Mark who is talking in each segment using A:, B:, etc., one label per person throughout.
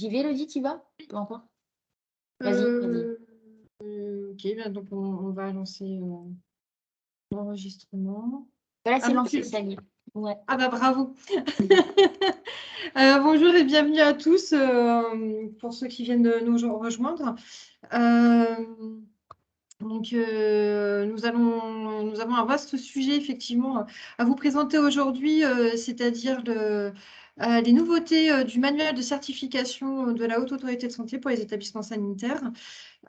A: J'y vais, Elodie, tu vas? Pas encore? Vas-y, vas-y.
B: Euh, ok, donc on va lancer l'enregistrement.
A: Voilà, c'est
B: Ah,
A: lancé, ça y est. Ouais.
B: ah bah bravo. Bonjour et bienvenue à tous pour ceux qui viennent de nous rejoindre. Donc, nous avons un vaste sujet effectivement à vous présenter aujourd'hui, c'est-à-dire les nouveautés du manuel de certification de la Haute Autorité de Santé pour les établissements sanitaires.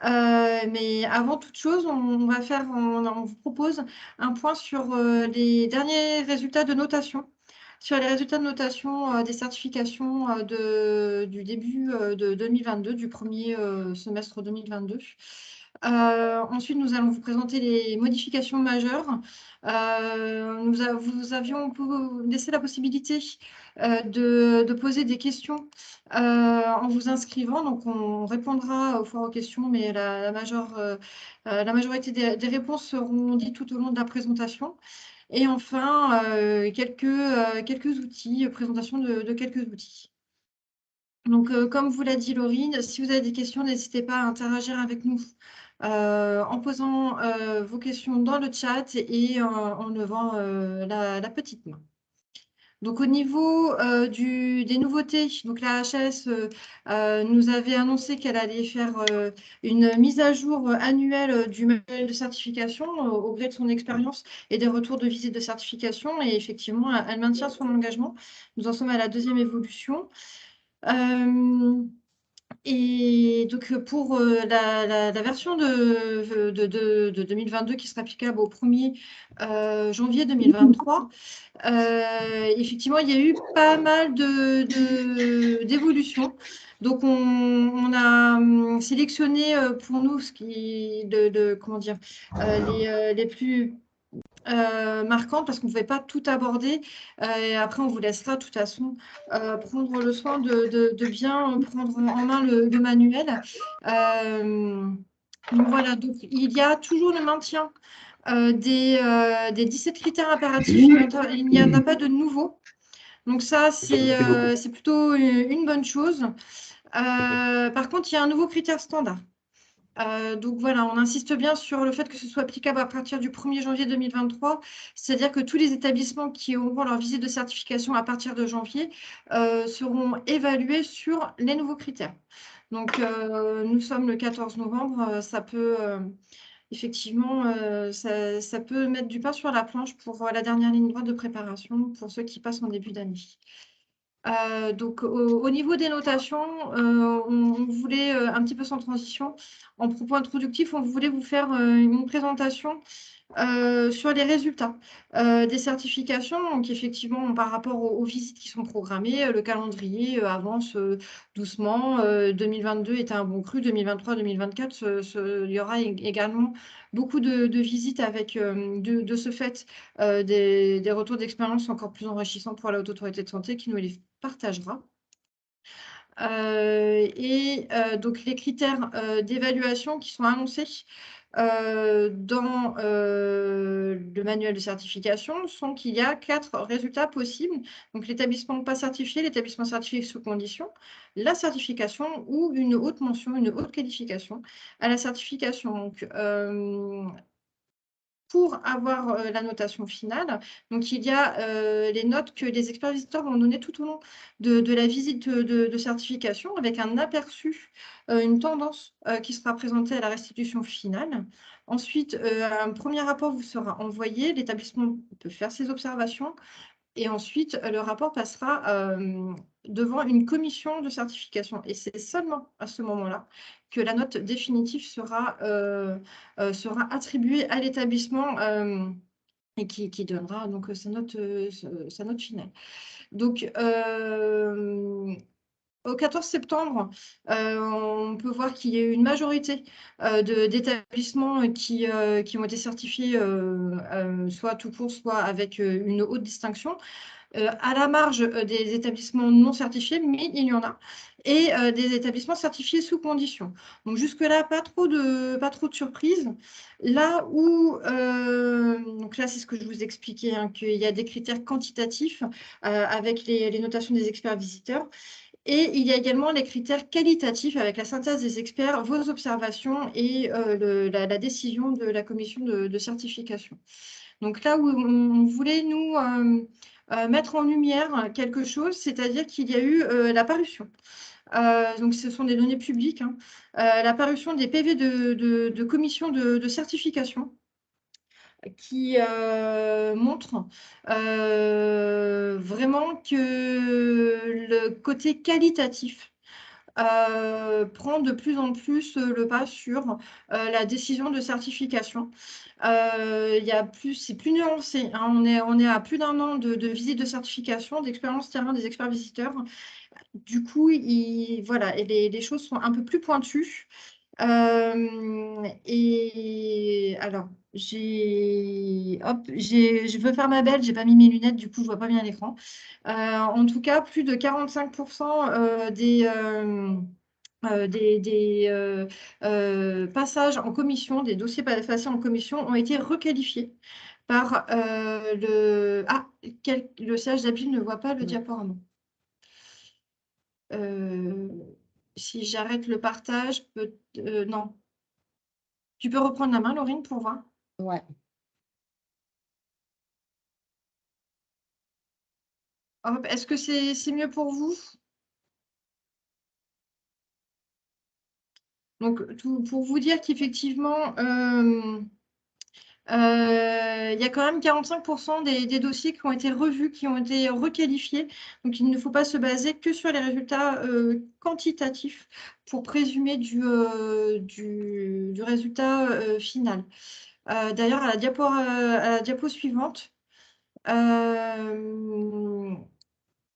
B: Mais avant toute chose, on vous propose un point sur les derniers résultats de notation, sur les résultats de notation des certifications du début de 2022, du premier semestre 2022. Ensuite, nous allons vous présenter les modifications majeures. Vous avions laissé la possibilité de poser des questions en vous inscrivant. Donc, on répondra aux fois aux questions, mais la majorité des réponses seront dites tout au long de la présentation. Et enfin, quelques outils, présentation de quelques outils. Donc, comme vous l'a dit Laurine, si vous avez des questions, n'hésitez pas à interagir avec nous en posant vos questions dans le chat et en levant la petite main. Donc, au niveau des nouveautés, donc la HAS nous avait annoncé qu'elle allait faire une mise à jour annuelle du manuel de certification au gré de son expérience et des retours de visite de certification. Et effectivement, elle maintient son engagement. Nous en sommes à la deuxième évolution. Et donc, pour la version de 2022 qui sera applicable au 1er janvier 2023, effectivement, il y a eu pas mal d'évolutions. Donc, on a sélectionné pour nous ce qui, comment dire, les plus marquantes parce qu'on ne pouvait pas tout aborder. Et après, on vous laissera de toute façon prendre le soin de bien prendre en main le manuel. Donc voilà, donc il y a toujours le maintien des 17 critères impératifs. Il n'y en a pas de nouveaux. Donc ça, c'est plutôt une bonne chose. Par contre, il y a un nouveau critère standard. Donc voilà, on insiste bien sur le fait que ce soit applicable à partir du 1er janvier 2023, c'est-à-dire que tous les établissements qui auront leur visite de certification à partir de janvier seront évalués sur les nouveaux critères. Donc nous sommes le 14 novembre, ça peut effectivement, ça peut mettre du pain sur la planche pour la dernière ligne droite de préparation pour ceux qui passent en début d'année. Donc, au niveau des notations, on voulait, un petit peu sans transition, en propos introductif, on voulait vous faire une présentation sur les résultats des certifications. Donc, effectivement, par rapport aux visites qui sont programmées, le calendrier avance doucement. 2022 était un bon cru, 2023-2024, il y aura également beaucoup de visites avec, de ce fait, des retours d'expérience encore plus enrichissants pour la Haute Autorité de Santé qui nous les partagera. Donc, les critères d'évaluation qui sont annoncés dans le manuel de certification sont qu'il y a 4 résultats possibles. Donc, l'établissement pas certifié, l'établissement certifié sous condition, la certification ou une haute mention, une haute qualification à la certification. Donc, pour avoir la notation finale. Donc, il y a les notes que les experts visiteurs vont donner tout au long de la visite de certification avec un aperçu, une tendance qui sera présentée à la restitution finale. Ensuite, un premier rapport vous sera envoyé. L'établissement peut faire ses observations. Et ensuite, le rapport passera devant une commission de certification. Et c'est seulement à ce moment-là que la note définitive sera attribuée à l'établissement et qui donnera donc sa note finale. Donc, au 14 septembre, on peut voir qu'il y a eu une majorité d'établissements qui ont été certifiés soit tout court, soit avec une haute distinction. À la marge des établissements non certifiés, mais il y en a, et des établissements certifiés sous condition. Donc jusque-là, pas trop de surprises. Là où, donc là, c'est ce que je vous expliquais, hein, qu'il y a des critères quantitatifs avec les notations des experts visiteurs. Et il y a également les critères qualitatifs avec la synthèse des experts, vos observations et la décision de la commission de certification. Donc là où on voulait nous mettre en lumière quelque chose, c'est-à-dire qu'il y a eu la parution. Donc ce sont des données publiques, hein, la parution des PV de commission de certification qui montre vraiment que le côté qualitatif prend de plus en plus le pas sur la décision de certification. C'est plus nuancé, hein. On est à plus d'1 an de visite de certification, d'expérience terrain des experts visiteurs. Du coup, voilà, et les choses sont un peu plus pointues. Et alors, je veux faire ma belle, j'ai pas mis mes lunettes, du coup, je vois pas bien l'écran. En tout cas, plus de 45% des passages en commission, des dossiers passés en commission ont été requalifiés par le... Ah, le siège d'appel ne voit pas le diaporama. Si j'arrête le partage, non. Tu peux reprendre la main, Laurine, pour voir?
A: Ouais.
B: Hop, est-ce que c'est mieux pour vous? Donc, pour vous dire qu'effectivement, il y a quand même 45% des dossiers qui ont été revus, qui ont été requalifiés. Donc, il ne faut pas se baser que sur les résultats quantitatifs pour présumer du résultat final. D'ailleurs, à la diapo suivante,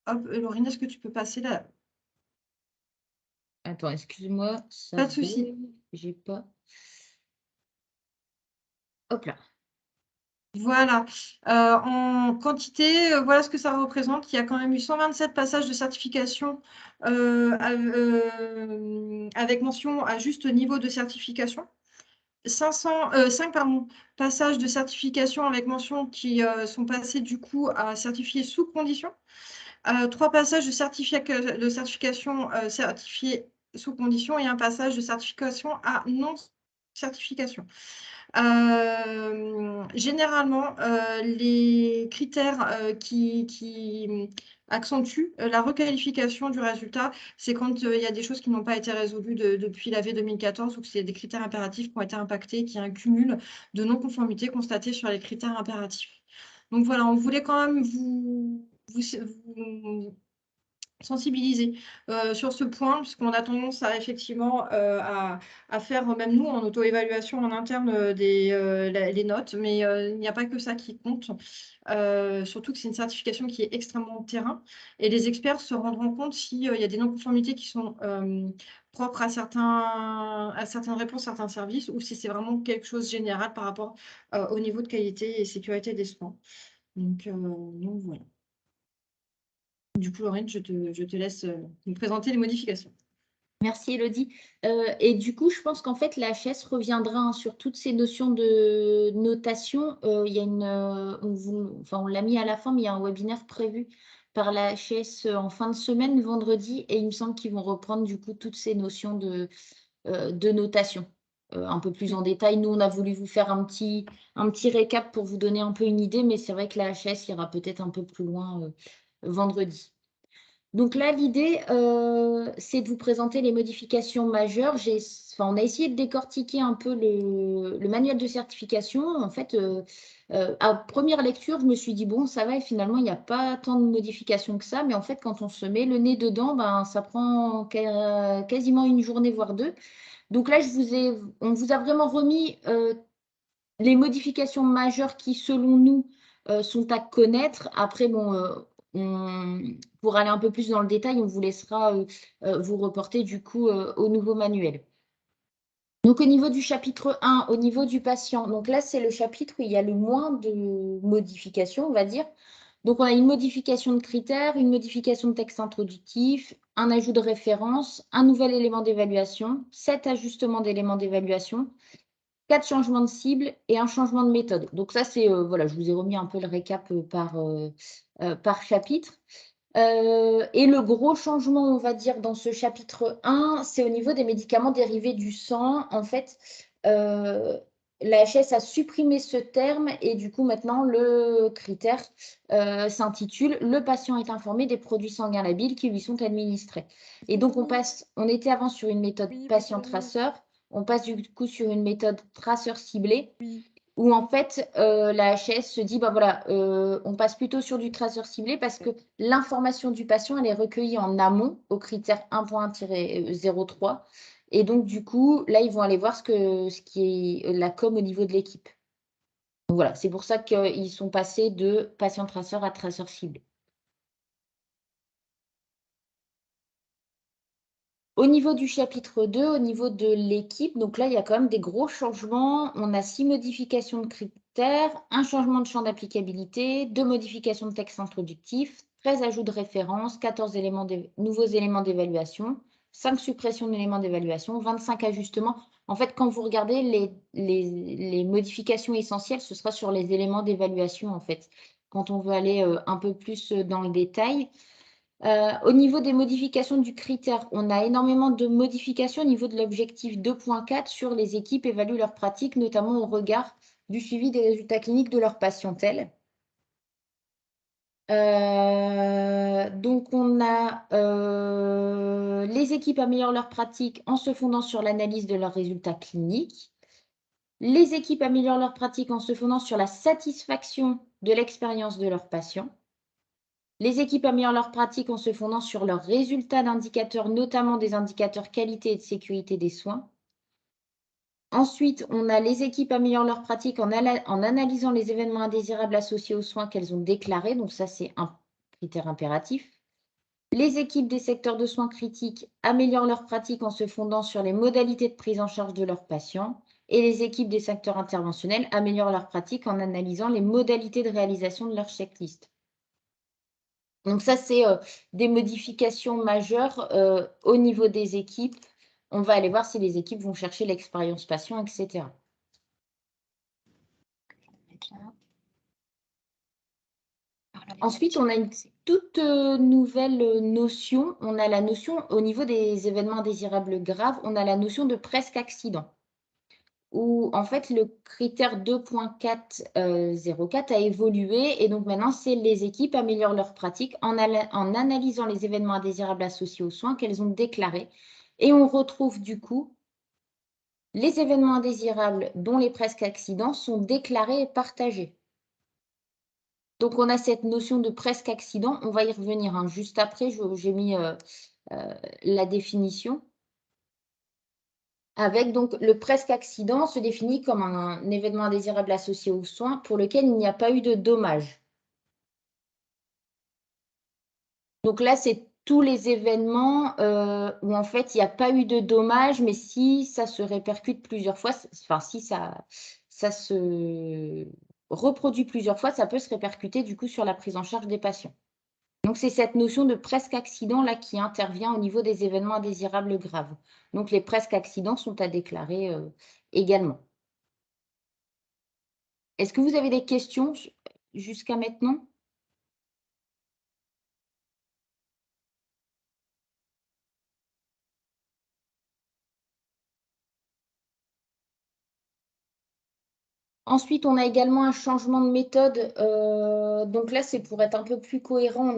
B: hop, Laurine, est-ce que tu peux passer là?
A: Attends, excuse-moi, ça
B: Pas de souci.
A: bouge. J'ai pas. Hop là.
B: Voilà. En quantité, voilà ce que ça représente. Il y a quand même eu 127 passages de certification avec mention à juste niveau de certification. 5 passages de certification avec mention qui sont passés du coup à certifier sous condition. 3 passages de certification certifiés sous condition et un passage de certification à non-certification. Généralement, les critères qui accentuent la requalification du résultat, c'est quand il y a des choses qui n'ont pas été résolues depuis l'AV 2014 ou que c'est des critères impératifs qui ont été impactés, qui ont un cumul de non-conformité constaté sur les critères impératifs. Donc voilà, on voulait quand même vous sensibiliser sur ce point, puisqu'on a tendance à effectivement à faire, même nous, en auto-évaluation en interne, les notes, mais il n'y a pas que ça qui compte. Surtout que c'est une certification qui est extrêmement terrain, et les experts se rendront compte s'il y a des non-conformités qui sont propres à certaines réponses, certains services, ou si c'est vraiment quelque chose de général par rapport au niveau de qualité et sécurité des soins. Donc voilà. Du coup, Laurine, je te laisse nous présenter les modifications.
A: Merci Elodie. Et du coup, je pense qu'en fait, la HS reviendra hein, sur toutes ces notions de notation. Il y a on l'a mis à la fin, mais il y a un webinaire prévu par la HS en fin de semaine, vendredi, et il me semble qu'ils vont reprendre du coup toutes ces notions de notation un peu plus en détail. Nous, on a voulu vous faire un petit récap pour vous donner un peu une idée, mais c'est vrai que la HS ira peut-être un peu plus loin vendredi. Donc là, l'idée, c'est de vous présenter les modifications majeures. On a essayé de décortiquer un peu le manuel de certification. En fait, à première lecture, je me suis dit, bon, ça va, et finalement, il n'y a pas tant de modifications que ça. Mais en fait, quand on se met le nez dedans, ben, ça prend quasiment une journée, voire 2. Donc là, on vous a vraiment remis les modifications majeures qui, selon nous, sont à connaître. Après, bon, pour aller un peu plus dans le détail, on vous laissera vous reporter du coup au nouveau manuel. Donc, au niveau du chapitre 1, au niveau du patient, donc là, c'est le chapitre où il y a le moins de modifications, on va dire. Donc, on a une modification de critères, une modification de texte introductif, un ajout de référence, un nouvel élément d'évaluation, 7 ajustements d'éléments d'évaluation, 4 changements de cible et un changement de méthode. Donc ça, c'est, voilà, je vous ai remis un peu le récap par chapitre. Et le gros changement, on va dire, dans ce chapitre 1, c'est au niveau des médicaments dérivés du sang. En fait, la HS a supprimé ce terme et du coup, maintenant, le critère s'intitule « Le patient est informé des produits sanguins labiles qui lui sont administrés ». Et donc, on était avant sur une méthode patient-traceur, on passe du coup sur une méthode traceur ciblé. Où en fait, la HS se dit, bah voilà, on passe plutôt sur du traceur ciblé parce que l'information du patient, elle est recueillie en amont au critère 1.03. Et donc, du coup, là, ils vont aller voir ce qui est la com au niveau de l'équipe. Donc voilà, c'est pour ça qu'ils sont passés de patient traceur à traceur ciblé. Au niveau du chapitre 2, au niveau de l'équipe, donc là, il y a quand même des gros changements. On a 6 modifications de critères, un changement de champ d'applicabilité, 2 modifications de texte introductif, 13 ajouts de référence, 14 nouveaux éléments d'évaluation, 5 suppressions d'éléments d'évaluation, 25 ajustements. En fait, quand vous regardez les modifications essentielles, ce sera sur les éléments d'évaluation, en fait. Quand on veut aller un peu plus dans le détail. Au niveau des modifications du critère, on a énormément de modifications au niveau de l'objectif 2.4 sur les équipes évaluent leurs pratiques, notamment au regard du suivi des résultats cliniques de leur patientèle. Donc, on a les équipes améliorent leurs pratiques en se fondant sur l'analyse de leurs résultats cliniques. Les équipes améliorent leurs pratiques en se fondant sur la satisfaction de l'expérience de leurs patients. Les équipes améliorent leurs pratiques en se fondant sur leurs résultats d'indicateurs, notamment des indicateurs qualité et de sécurité des soins. Ensuite, on a les équipes améliorent leurs pratiques en analysant les événements indésirables associés aux soins qu'elles ont déclarés. Donc ça, c'est un critère impératif. Les équipes des secteurs de soins critiques améliorent leurs pratiques en se fondant sur les modalités de prise en charge de leurs patients. Et les équipes des secteurs interventionnels améliorent leurs pratiques en analysant les modalités de réalisation de leur checklist. Donc ça, c'est des modifications majeures au niveau des équipes. On va aller voir si les équipes vont chercher l'expérience patient, etc. Ensuite, on a une toute nouvelle notion. On a la notion, au niveau des événements indésirables graves, on a la notion de presque accident. Où en fait, le critère 2.404 a évolué. Et donc maintenant, c'est les équipes améliorent leurs pratiques en analysant les événements indésirables associés aux soins qu'elles ont déclarés. Et on retrouve du coup les événements indésirables dont les presque accidents sont déclarés et partagés. Donc, on a cette notion de presque accident. On va y revenir hein. Juste après, j'ai mis la définition. Avec donc le presque accident se définit comme un événement indésirable associé aux soins pour lequel il n'y a pas eu de dommage. Donc là, c'est tous les événements où en fait, il n'y a pas eu de dommage, mais si ça se répercute plusieurs fois, enfin si ça se reproduit plusieurs fois, ça peut se répercuter du coup sur la prise en charge des patients. Donc, c'est cette notion de presque accident là qui intervient au niveau des événements indésirables graves. Donc, les presque accidents sont à déclarer également. Est-ce que vous avez des questions jusqu'à maintenant? Ensuite, on a également un changement de méthode. Donc là, c'est pour être un peu plus cohérent.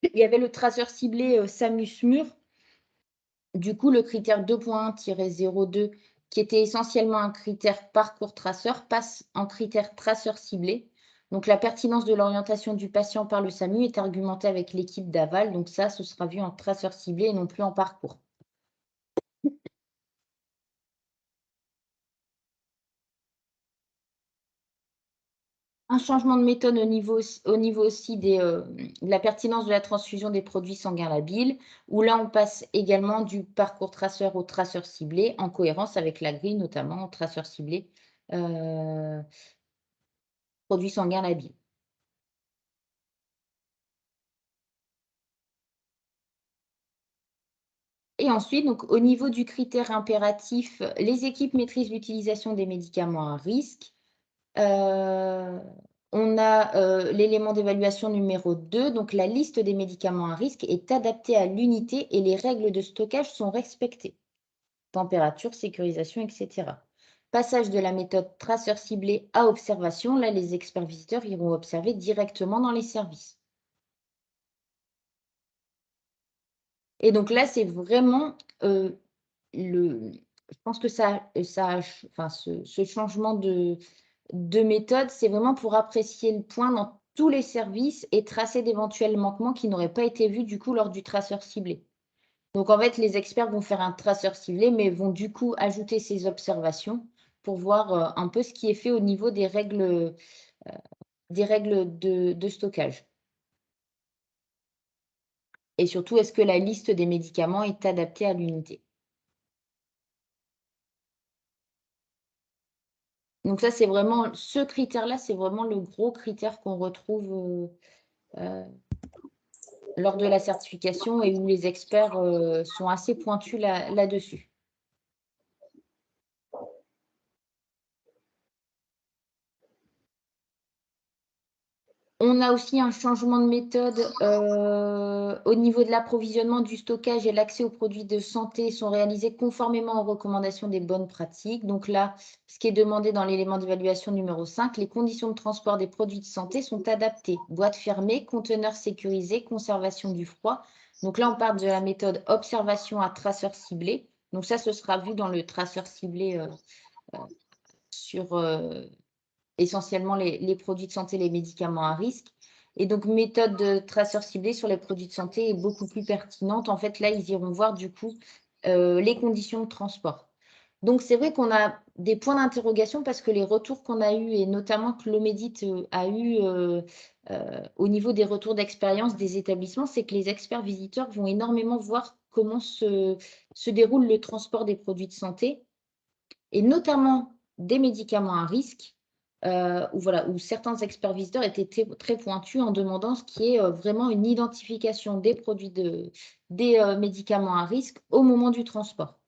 A: Il y avait le traceur ciblé SAMUS-MUR. Du coup, le critère 2.1-02, qui était essentiellement un critère parcours traceur, passe en critère traceur ciblé. Donc, la pertinence de l'orientation du patient par le SAMU est argumentée avec l'équipe d'aval. Donc, ça, ce sera vu en traceur ciblé et non plus en parcours. Un changement de méthode au niveau aussi de la pertinence de la transfusion des produits sanguins labiles, où là, on passe également du parcours traceur au traceur ciblé, en cohérence avec la grille, notamment traceur ciblé, produits sanguins labiles. Et ensuite, donc, au niveau du critère impératif, les équipes maîtrisent l'utilisation des médicaments à risque. on a l'élément d'évaluation numéro 2. Donc, la liste des médicaments à risque est adaptée à l'unité et les règles de stockage sont respectées. Température, sécurisation, etc. Passage de la méthode traceur ciblé à observation. Là, les experts visiteurs iront observer directement dans les services. Et donc là, c'est vraiment je pense que ce changement de méthode, c'est vraiment pour apprécier le point dans tous les services et tracer d'éventuels manquements qui n'auraient pas été vus du coup lors du traceur ciblé. Donc en fait, les experts vont faire un traceur ciblé, mais vont du coup ajouter ces observations pour voir un peu ce qui est fait au niveau des règles de stockage. Et surtout, est-ce que la liste des médicaments est adaptée à l'unité? Donc ça, c'est vraiment ce critère-là, c'est vraiment le gros critère qu'on retrouve lors de la certification et où les experts sont assez pointus là-dessus. On a aussi un changement de méthode au niveau de l'approvisionnement, du stockage et l'accès aux produits de santé sont réalisés conformément aux recommandations des bonnes pratiques. Donc là, ce qui est demandé dans l'élément d'évaluation numéro 5, les conditions de transport des produits de santé sont adaptées. Boîte fermée, conteneurs sécurisés, conservation du froid. Donc là, on part de la méthode observation à traceur ciblé. Donc ça, ce sera vu dans le traceur ciblé sur essentiellement les produits de santé, les médicaments à risque. Et donc, méthode de traceur ciblé sur les produits de santé est beaucoup plus pertinente. En fait, là, ils iront voir du coup les conditions de transport. Donc, c'est vrai qu'on a des points d'interrogation parce que les retours qu'on a eus, et notamment que l'Omedit a eu au niveau des retours d'expérience des établissements, c'est que les experts visiteurs vont énormément voir comment se déroule le transport des produits de santé et notamment des médicaments à risque. Où certains experts visiteurs étaient très pointus en demandant ce qui est vraiment une identification des produits des médicaments à risque au moment du transport.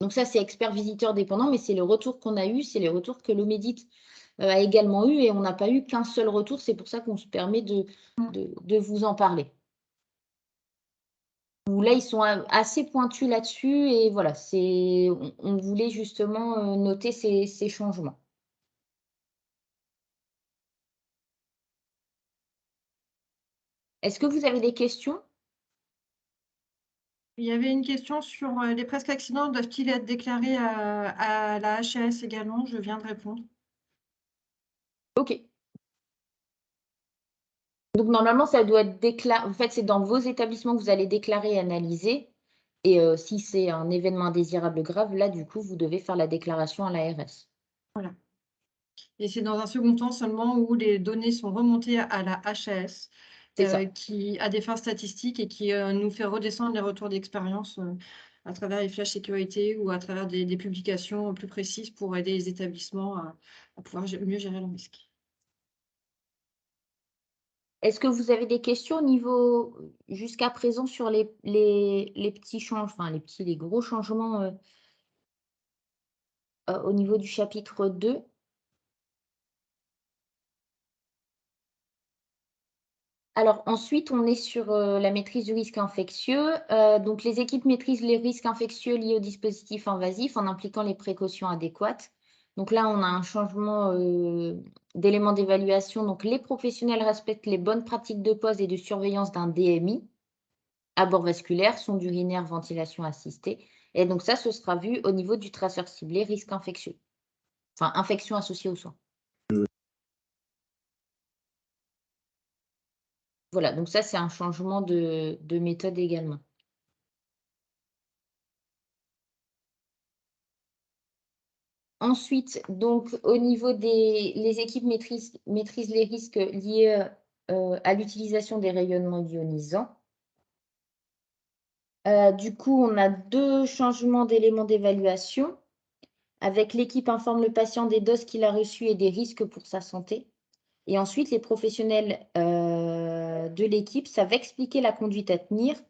A: Donc ça, c'est expert visiteur dépendant, mais c'est le retour qu'on a eu, c'est les retours que l'Omedit a également eu et on n'a pas eu qu'un seul retour. C'est pour ça qu'on se permet de vous en parler. Là, ils sont assez pointus là-dessus et voilà, on voulait justement noter ces changements. Est-ce que vous avez des questions?
B: Il y avait une question sur les presque accidents, doivent-ils être déclarés à la HAS également? Je viens de répondre.
A: OK. Donc normalement, ça doit être déclaré. En fait, c'est dans vos établissements que vous allez déclarer et analyser. Et si c'est un événement indésirable grave, là, du coup, vous devez faire la déclaration à l'ARS.
B: Voilà. Et c'est dans un second temps seulement où les données sont remontées à la HAS, qui a des fins statistiques et qui nous fait redescendre les retours d'expérience à travers les flashs sécurité ou à travers des publications plus précises pour aider les établissements à pouvoir mieux gérer le risque.
A: Est-ce que vous avez des questions au niveau, jusqu'à présent, sur les petits changements, enfin les gros changements au niveau du chapitre 2? Alors ensuite, on est sur la maîtrise du risque infectieux. Donc les équipes maîtrisent les risques infectieux liés aux dispositifs invasifs en impliquant les précautions adéquates. Donc là, on a un changement d'éléments d'évaluation. Donc les professionnels respectent les bonnes pratiques de pose et de surveillance d'un DMI, abord vasculaire, sonde urinaire, ventilation assistée. Et donc ça, ce sera vu au niveau du traceur ciblé risque infectieux. Enfin, infection associée aux soins. Voilà, donc ça, c'est un changement de méthode également. Ensuite, donc, au niveau les équipes maîtrisent les risques liés à l'utilisation des rayonnements ionisants. Du coup, on a 2 changements d'éléments d'évaluation. Avec l'équipe informe le patient des doses qu'il a reçues et des risques pour sa santé. Et ensuite, les professionnels de l'équipe savent expliquer la conduite à tenir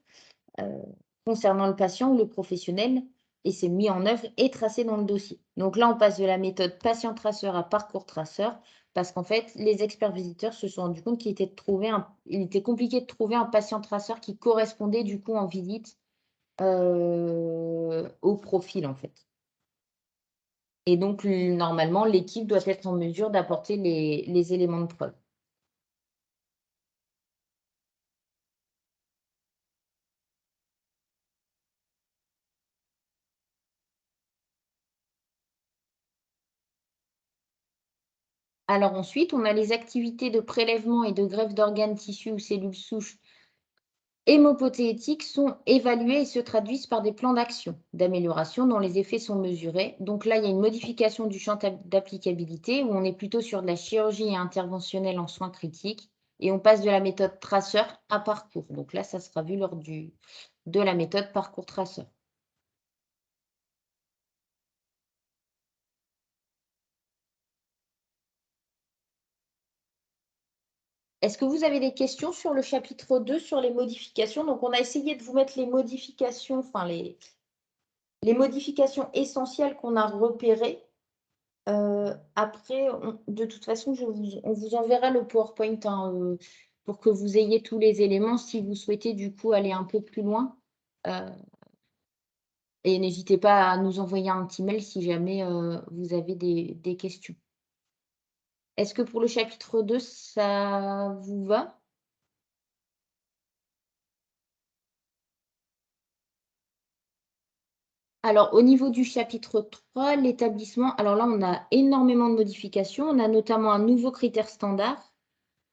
A: concernant le patient ou le professionnel et c'est mis en œuvre et tracé dans le dossier. Donc là, on passe de la méthode patient-traceur à parcours-traceur parce qu'en fait, les experts visiteurs se sont rendus compte qu'il était compliqué de trouver un patient-traceur qui correspondait du coup en visite au profil en fait. Et donc, normalement, l'équipe doit être en mesure d'apporter les éléments de preuve. Alors ensuite, on a les activités de prélèvement et de greffe d'organes, tissus ou cellules souches hémopotétiques sont évaluées et se traduisent par des plans d'action d'amélioration dont les effets sont mesurés. Donc là, il y a une modification du champ d'applicabilité où on est plutôt sur de la chirurgie interventionnelle en soins critiques et on passe de la méthode traceur à parcours. Donc là, ça sera vu lors de la méthode parcours traceur. Est-ce que vous avez des questions sur le chapitre 2, sur les modifications? Donc, on a essayé de vous mettre les modifications, enfin les modifications essentielles qu'on a repérées. Après, de toute façon, on vous enverra le PowerPoint hein, pour que vous ayez tous les éléments si vous souhaitez du coup aller un peu plus loin. Et n'hésitez pas à nous envoyer un petit mail si jamais vous avez des questions. Est-ce que pour le chapitre 2, ça vous va? Alors, au niveau du chapitre 3, l'établissement, alors là, on a énormément de modifications. On a notamment un nouveau critère standard.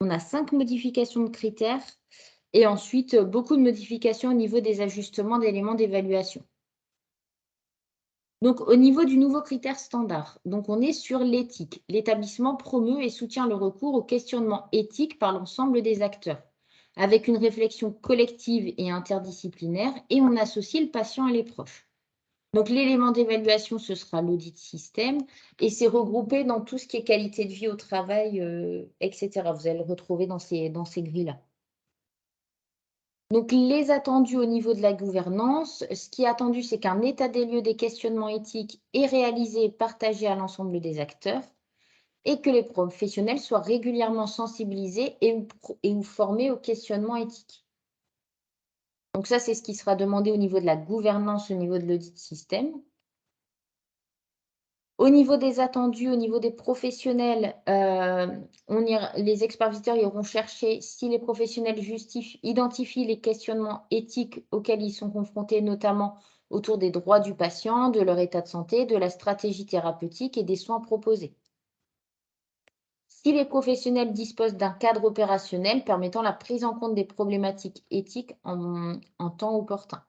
A: On a 5 modifications de critères et ensuite beaucoup de modifications au niveau des ajustements d'éléments d'évaluation. Donc, au niveau du nouveau critère standard, donc on est sur l'éthique. L'établissement promeut et soutient le recours au questionnement éthique par l'ensemble des acteurs, avec une réflexion collective et interdisciplinaire, et on associe le patient et les proches. Donc, l'élément d'évaluation, ce sera l'audit système et c'est regroupé dans tout ce qui est qualité de vie au travail, etc. Vous allez le retrouver dans ces grilles-là. Donc, les attendus au niveau de la gouvernance, ce qui est attendu, c'est qu'un état des lieux des questionnements éthiques est réalisé et partagé à l'ensemble des acteurs et que les professionnels soient régulièrement sensibilisés ou formés au questionnement éthique. Donc ça, c'est ce qui sera demandé au niveau de la gouvernance, au niveau de l'audit système. Au niveau des attendus, au niveau des professionnels, les experts visiteurs iront chercher si les professionnels identifient les questionnements éthiques auxquels ils sont confrontés, notamment autour des droits du patient, de leur état de santé, de la stratégie thérapeutique et des soins proposés. Si les professionnels disposent d'un cadre opérationnel permettant la prise en compte des problématiques éthiques en temps opportun.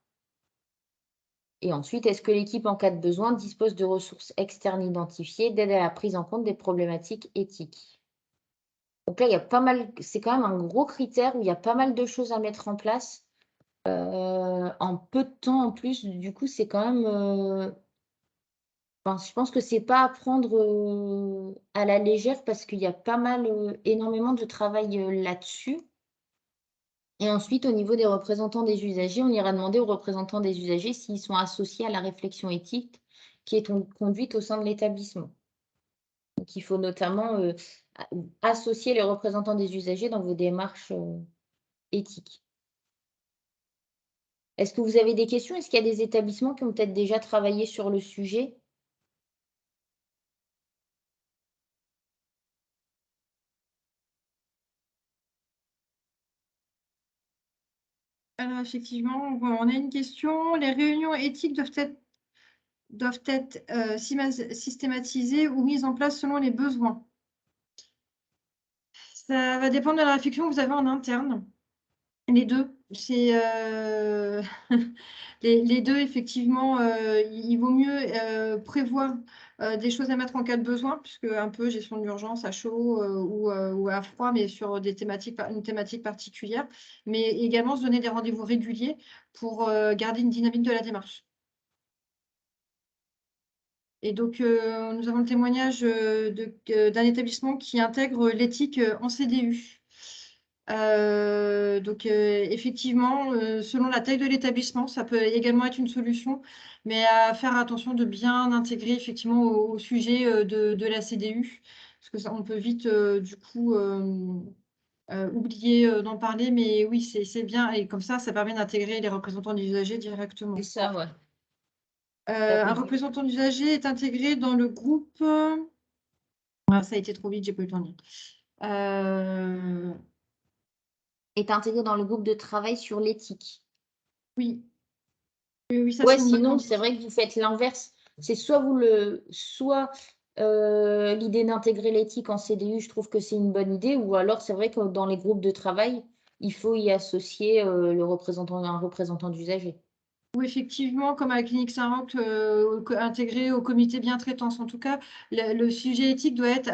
A: Et ensuite, est-ce que l'équipe, en cas de besoin, dispose de ressources externes identifiées d'aide à la prise en compte des problématiques éthiques? Donc là, il y a pas mal, c'est quand même un gros critère où il y a pas mal de choses à mettre en place en peu de temps en plus. Du coup, c'est quand même, enfin, je pense que c'est pas à prendre à la légère parce qu'il y a pas mal, énormément de travail là-dessus. Et ensuite, au niveau des représentants des usagers, on ira demander aux représentants des usagers s'ils sont associés à la réflexion éthique qui est conduite au sein de l'établissement. Donc, il faut notamment associer les représentants des usagers dans vos démarches éthiques. Est-ce que vous avez des questions? Est-ce qu'il y a des établissements qui ont peut-être déjà travaillé sur le sujet?
B: Alors, effectivement, on a une question. Les réunions éthiques doivent être systématisées ou mises en place selon les besoins. Ça va dépendre de la réflexion que vous avez en interne. Les deux. C'est les deux, effectivement, il vaut mieux prévoir des choses à mettre en cas de besoin, puisque un peu gestion d'urgence à chaud ou à froid, mais sur une thématique particulière, mais également se donner des rendez-vous réguliers pour garder une dynamique de la démarche. Et donc, nous avons le témoignage d'un établissement qui intègre l'éthique en CDU. Donc, effectivement, selon la taille de l'établissement, ça peut également être une solution, mais à faire attention de bien intégrer effectivement au sujet de la CDU, parce que ça, on peut vite, du coup, oublier d'en parler, mais oui, c'est bien, et comme ça permet d'intégrer les représentants des usagers directement.
A: C'est ça, ouais.
B: Un représentant d'usagers est intégré dans le groupe. Ah, ça a été trop vite, j'ai pas eu le temps de lire.
A: Est intégré dans le groupe de travail sur l'éthique.
B: Oui. Oui, ça
A: Ouais,
B: c'est une bonne
A: sinon,
B: condition.
A: c'est vrai que vous faites l'inverse. C'est soit l'idée d'intégrer l'éthique en CDU, je trouve que c'est une bonne idée, ou alors c'est vrai que dans les groupes de travail, il faut y associer un représentant d'usager.
B: Ou effectivement, comme à la clinique Saint-Roch, intégré au comité bientraitance. En tout cas, le sujet éthique doit être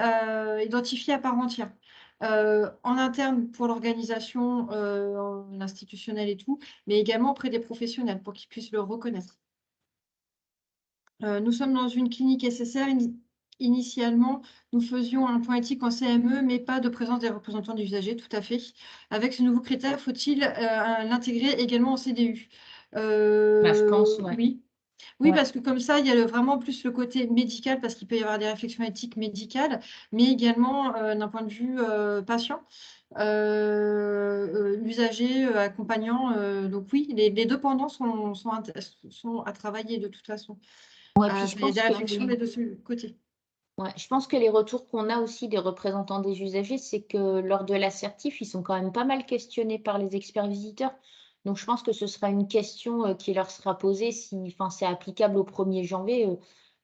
B: identifié à part entière. En interne pour l'organisation institutionnelle et tout, mais également auprès des professionnels pour qu'ils puissent le reconnaître. Nous sommes dans une clinique SSR. Initialement, nous faisions un point éthique en CME, mais pas de présence des représentants des usagers, tout à fait. Avec ce nouveau critère, faut-il l'intégrer également en CDU?
A: Je pense, ouais.
B: Oui. Oui, parce que comme ça, il y a vraiment plus le côté médical, parce qu'il peut y avoir des réflexions éthiques médicales, mais également d'un point de vue patient, usager, accompagnant. Donc oui, les deux pendants sont à travailler de toute façon.
A: Ouais, puis
B: Il y a des réflexions des deux côtés.
A: Ouais, je pense que les retours qu'on a aussi des représentants des usagers, c'est que lors de l'assertif, ils sont quand même pas mal questionnés par les experts visiteurs. Donc, je pense que ce sera une question qui leur sera posée si, enfin, c'est applicable au 1er janvier.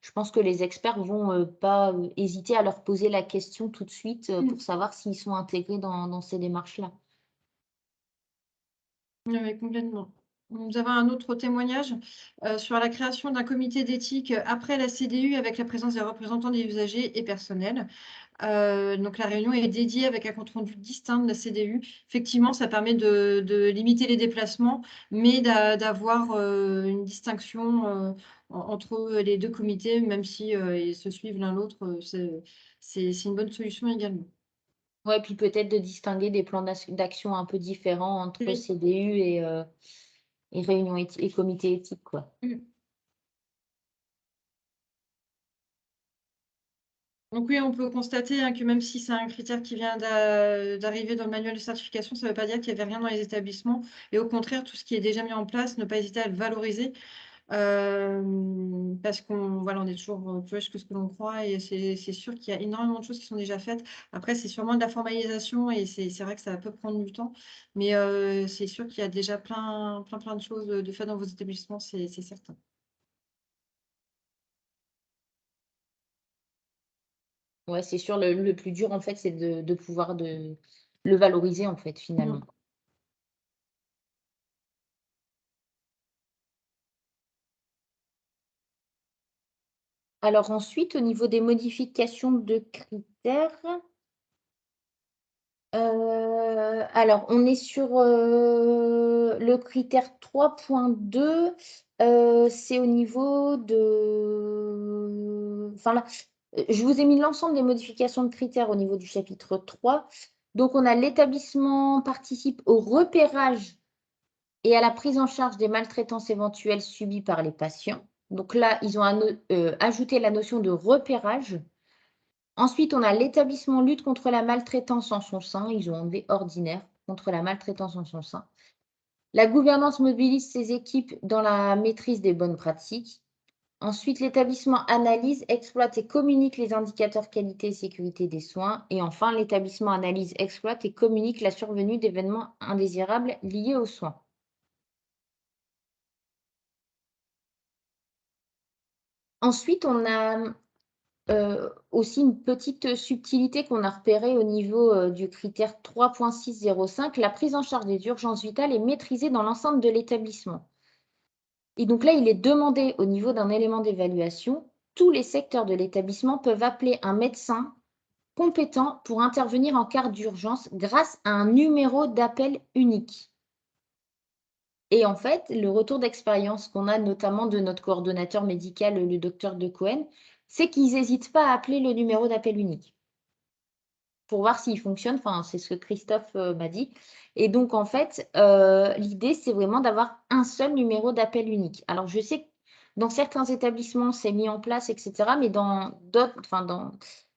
A: Je pense que les experts vont pas hésiter à leur poser la question tout de suite pour savoir s'ils sont intégrés dans ces démarches-là.
B: Oui, complètement. Nous avons un autre témoignage sur la création d'un comité d'éthique après la CDU avec la présence des représentants des usagers et personnels. Donc la réunion est dédiée avec un compte-rendu distinct de la CDU. Effectivement, ça permet de limiter les déplacements, mais d'avoir une distinction entre les deux comités, même si ils se suivent l'un l'autre. C'est une bonne solution également.
A: Ouais, puis peut-être de distinguer des plans d'action un peu différents entre
B: Oui.
A: CDU et réunion et comité éthique, quoi.
B: Donc oui, on peut constater que même si c'est un critère qui vient d'arriver dans le manuel de certification, ça ne veut pas dire qu'il n'y avait rien dans les établissements. Et au contraire, tout ce qui est déjà mis en place, ne pas hésiter à le valoriser. Parce qu'on on est toujours plus riche que ce que l'on croit, et c'est sûr qu'il y a énormément de choses qui sont déjà faites. Après, c'est sûrement de la formalisation, et c'est vrai que ça peut prendre du temps, mais c'est sûr qu'il y a déjà plein de choses de faites dans vos établissements, c'est certain.
A: Ouais, c'est sûr, le plus dur, en fait, c'est de pouvoir le valoriser, en fait, finalement. Alors ensuite, au niveau des modifications de critères, alors on est sur, le critère 3.2, c'est au niveau de enfin là, je vous ai mis l'ensemble des modifications de critères au niveau du chapitre 3. Donc on a l'établissement participe au repérage et à la prise en charge des maltraitances éventuelles subies par les patients. Donc là, ils ont ajouté la notion de repérage. Ensuite, on a l'établissement lutte contre la maltraitance en son sein. Ils ont enlevé ordinaire, contre la maltraitance en son sein. La gouvernance mobilise ses équipes dans la maîtrise des bonnes pratiques. Ensuite, l'établissement analyse, exploite et communique les indicateurs qualité et sécurité des soins. Et enfin, l'établissement analyse, exploite et communique la survenue d'événements indésirables liés aux soins. Ensuite, on a aussi une petite subtilité qu'on a repérée au niveau du critère 3.605. La prise en charge des urgences vitales est maîtrisée dans l'enceinte de l'établissement. Et donc là, il est demandé au niveau d'un élément d'évaluation, tous les secteurs de l'établissement peuvent appeler un médecin compétent pour intervenir en cas d'urgence grâce à un numéro d'appel unique. Et en fait, le retour d'expérience qu'on a notamment de notre coordonnateur médical, le docteur De Cohen, c'est qu'ils n'hésitent pas à appeler le numéro d'appel unique pour voir s'il fonctionne. Enfin, c'est ce que Christophe m'a dit. Et donc, en fait, l'idée, c'est vraiment d'avoir un seul numéro d'appel unique. Alors, je sais que dans certains établissements, c'est mis en place, etc. Mais dans d'autres,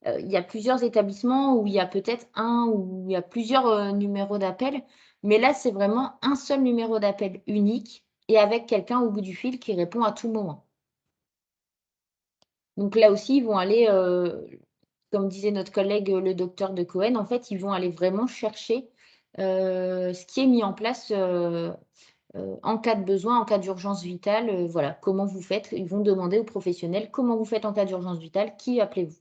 A: il y a plusieurs établissements où il y a peut-être un ou il y a plusieurs numéros d'appel. Mais là, c'est vraiment un seul numéro d'appel unique et avec quelqu'un au bout du fil qui répond à tout moment. Donc là aussi, ils vont aller, comme disait notre collègue, le docteur de Cohen, en fait, ils vont aller vraiment chercher, ce qui est mis en place, en cas de besoin, en cas d'urgence vitale, voilà. Comment vous faites? Ils vont demander aux professionnels: «Comment vous faites en cas d'urgence vitale? Qui appelez-vous?»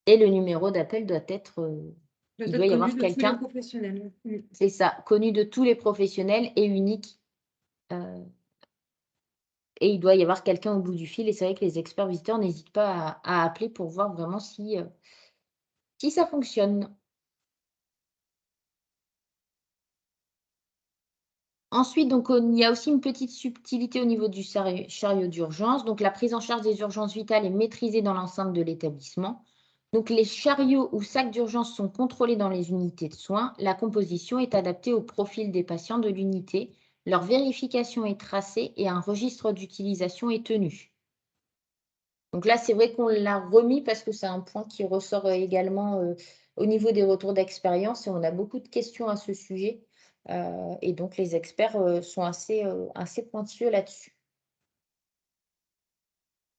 A: Et le numéro d'appel doit être,
B: Doit
A: il
B: être
A: doit y
B: connu
A: avoir
B: de tous les
A: quelqu'un,
B: professionnels.
A: c'est ça, connu de tous les professionnels et unique, heu et il doit y avoir quelqu'un au bout du fil et c'est vrai que les experts visiteurs n'hésitent pas à appeler pour voir vraiment si ça fonctionne. Ensuite, donc, il y a aussi une petite subtilité au niveau du chariot d'urgence. Donc, la prise en charge des urgences vitales est maîtrisée dans l'enceinte de l'établissement. Donc, les chariots ou sacs d'urgence sont contrôlés dans les unités de soins. La composition est adaptée au profil des patients de l'unité. Leur vérification est tracée et un registre d'utilisation est tenu. Donc là, c'est vrai qu'on l'a remis parce que c'est un point qui ressort également au niveau des retours d'expérience et on a beaucoup de questions à ce sujet. Et donc, les experts sont assez pointilleux là-dessus.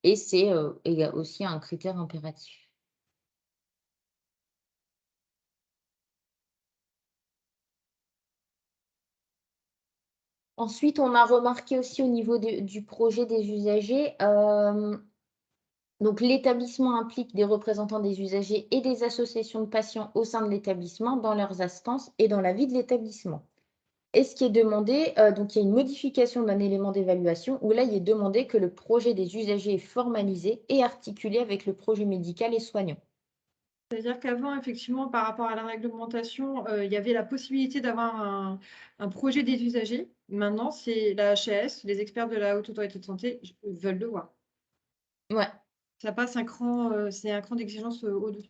A: Et c'est aussi un critère impératif. Ensuite, on a remarqué aussi au niveau du projet des usagers, donc l'établissement implique des représentants des usagers et des associations de patients au sein de l'établissement, dans leurs instances et dans la vie de l'établissement. Et ce qui est demandé, donc il y a une modification d'un élément d'évaluation où là, il est demandé que le projet des usagers est formalisé et articulé avec le projet médical et soignant.
B: C'est-à-dire qu'avant, effectivement, par rapport à la réglementation, il y avait la possibilité d'avoir un projet des usagers. Maintenant, c'est la HAS, les experts de la Haute Autorité de Santé veulent le voir.
A: Ouais.
B: Ça passe un cran, c'est un cran d'exigence, au-dessus.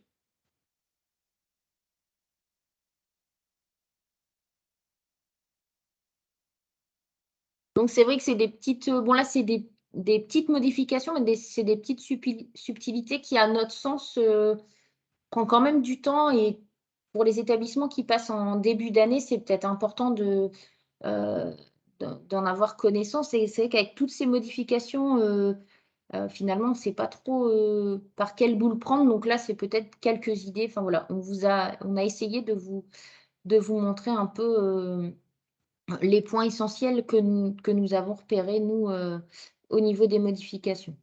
A: Donc c'est vrai que c'est des petites, bon là, c'est des petites modifications, mais c'est des petites subtilités qui, à notre sens, prend quand même du temps et pour les établissements qui passent en début d'année, c'est peut-être important heu, d'en avoir connaissance et c'est vrai qu'avec toutes ces modifications, finalement, on ne sait pas trop, par quel bout le prendre. Donc là, c'est peut-être quelques idées. Enfin voilà, on a essayé de vous montrer un peu, les points essentiels que nous avons repérés, nous, au niveau des modifications.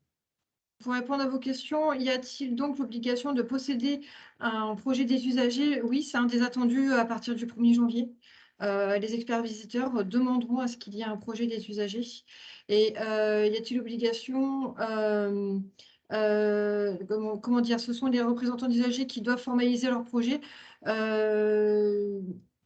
B: Pour répondre à vos questions, y a-t-il donc l'obligation de posséder un projet des usagers? Oui, c'est un des attendus à partir du 1er janvier. Les experts visiteurs demanderont à ce qu'il y ait un projet des usagers et y a-t-il obligation, comment dire? Ce sont les représentants d'usagers qui doivent formaliser leur projet. Heu,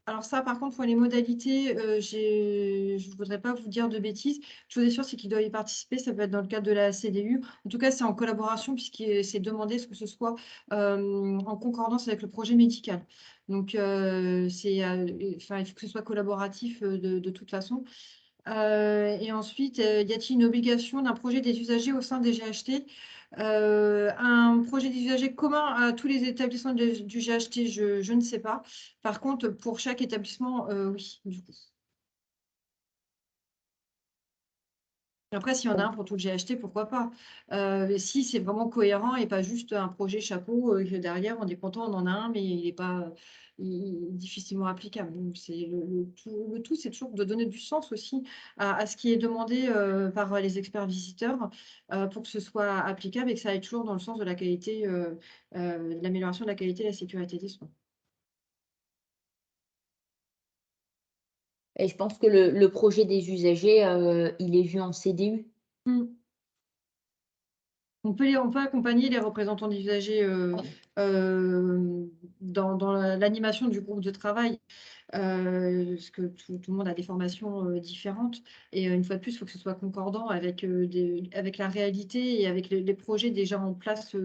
B: alors ça, par contre, pour les modalités, je voudrais pas vous dire de bêtises. Chose est sûre, c'est qu'ils doivent y participer, ça peut être dans le cadre de la CDU. En tout cas, c'est en collaboration puisque c'est demandé ce que ce soit, en concordance avec le projet médical. Donc c'est, enfin, il faut que ce soit collaboratif, de toute façon. Et ensuite, y a-t-il une obligation d'un projet des usagers au sein des GHT? Un projet des usagers commun à tous les établissements du GHT, je ne sais pas. Par contre, pour chaque établissement, oui, du coup. Après, s'il y en a un pour tout le GHT, pourquoi pas? Si c'est vraiment cohérent et pas juste un projet chapeau, que derrière on est content, on en a un, mais il est pas il est difficilement applicable. Donc c'est le tout, c'est toujours de donner du sens aussi à ce qui est demandé, par, les experts visiteurs, pour que ce soit applicable et que ça aille toujours dans le sens de la qualité, de l'amélioration de la qualité et la sécurité des soins.
A: Et je pense que le projet des usagers, il est vu en CDU.
B: Mmh. On peut accompagner les représentants des usagers, dans l'animation du groupe de travail, parce que tout le monde a des formations, différentes et une fois de plus, il faut que ce soit concordant avec la réalité et avec les projets déjà en place,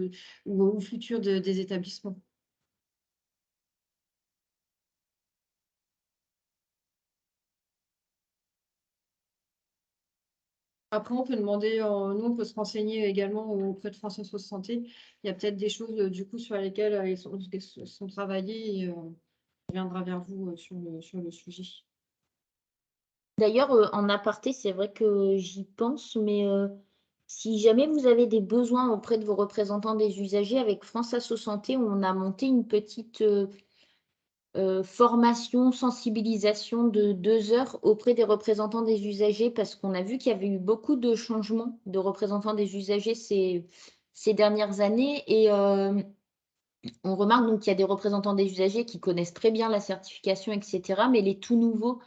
B: ou futurs des établissements. Après, on peut demander, nous, on peut se renseigner également auprès de France Assos Santé. Il y a peut-être des choses, du coup, sur lesquelles ils sont travaillés et on reviendra vers vous sur le sujet.
A: D'ailleurs, en aparté, c'est vrai que j'y pense, mais si jamais vous avez des besoins auprès de vos représentants des usagers, avec France Asso Santé, on a monté une petite formation, sensibilisation de 2 heures auprès des représentants des usagers, parce qu'on a vu qu'il y avait eu beaucoup de changements de représentants des usagers ces dernières années. Et on remarque donc qu'il y a des représentants des usagers qui connaissent très bien la certification, etc. Mais les tout nouveaux,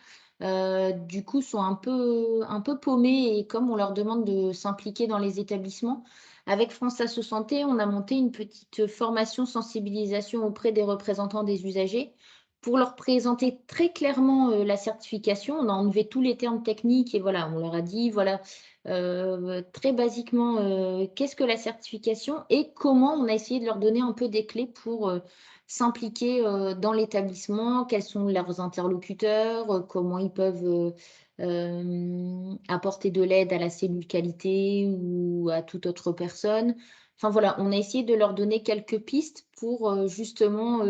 A: du coup, sont un peu paumés. Et comme on leur demande de s'impliquer dans les établissements, avec France Asso Santé, on a monté une petite formation sensibilisation auprès des représentants des usagers pour leur présenter très clairement la certification. On a enlevé tous les termes techniques et voilà, on leur a dit, voilà, très basiquement, qu'est-ce que la certification et comment on a essayé de leur donner un peu des clés pour s'impliquer dans l'établissement, quels sont leurs interlocuteurs, comment ils peuvent apporter de l'aide à la cellule qualité ou à toute autre personne. Enfin voilà, on a essayé de leur donner quelques pistes pour justement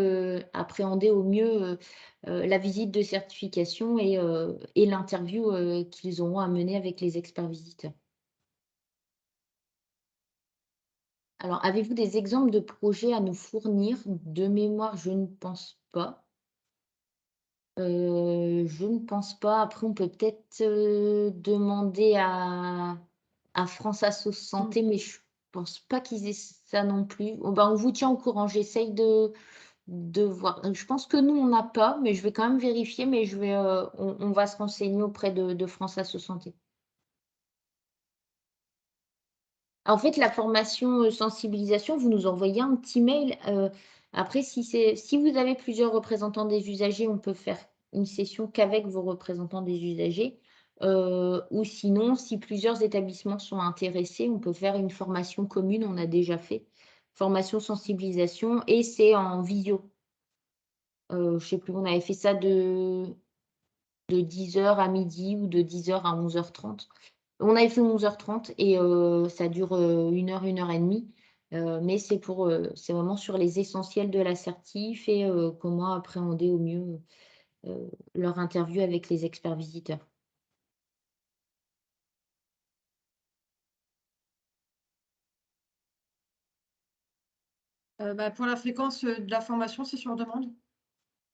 A: appréhender au mieux la visite de certification et l'interview qu'ils auront à mener avec les experts visiteurs. Alors, avez-vous des exemples de projets à nous fournir? De mémoire, je ne pense pas. Je ne pense pas. Après, on peut peut-être demander à France Assos Santé, mais je pense pas qu'ils aient ça non plus. Oh, ben, on vous tient au courant. J'essaye de voir. Je pense que nous, on n'a pas, mais je vais quand même vérifier, mais on va se renseigner auprès de France Assos Santé. En fait, la formation, sensibilisation, vous nous envoyez un petit mail, après si vous avez plusieurs représentants des usagers, on peut faire une session qu'avec vos représentants des usagers, ou sinon, si plusieurs établissements sont intéressés, on peut faire une formation commune, on a déjà fait. Formation sensibilisation et c'est en visio. Je sais plus, on avait fait ça de 10 heures à midi ou de 10 heures à 11h30. On avait fait 11h30 et ça dure 1 heure et demie. Mais c'est vraiment sur les essentiels de l'assertif et comment appréhender au mieux leur interview avec les experts visiteurs.
B: Pour la fréquence de la formation, c'est sur demande.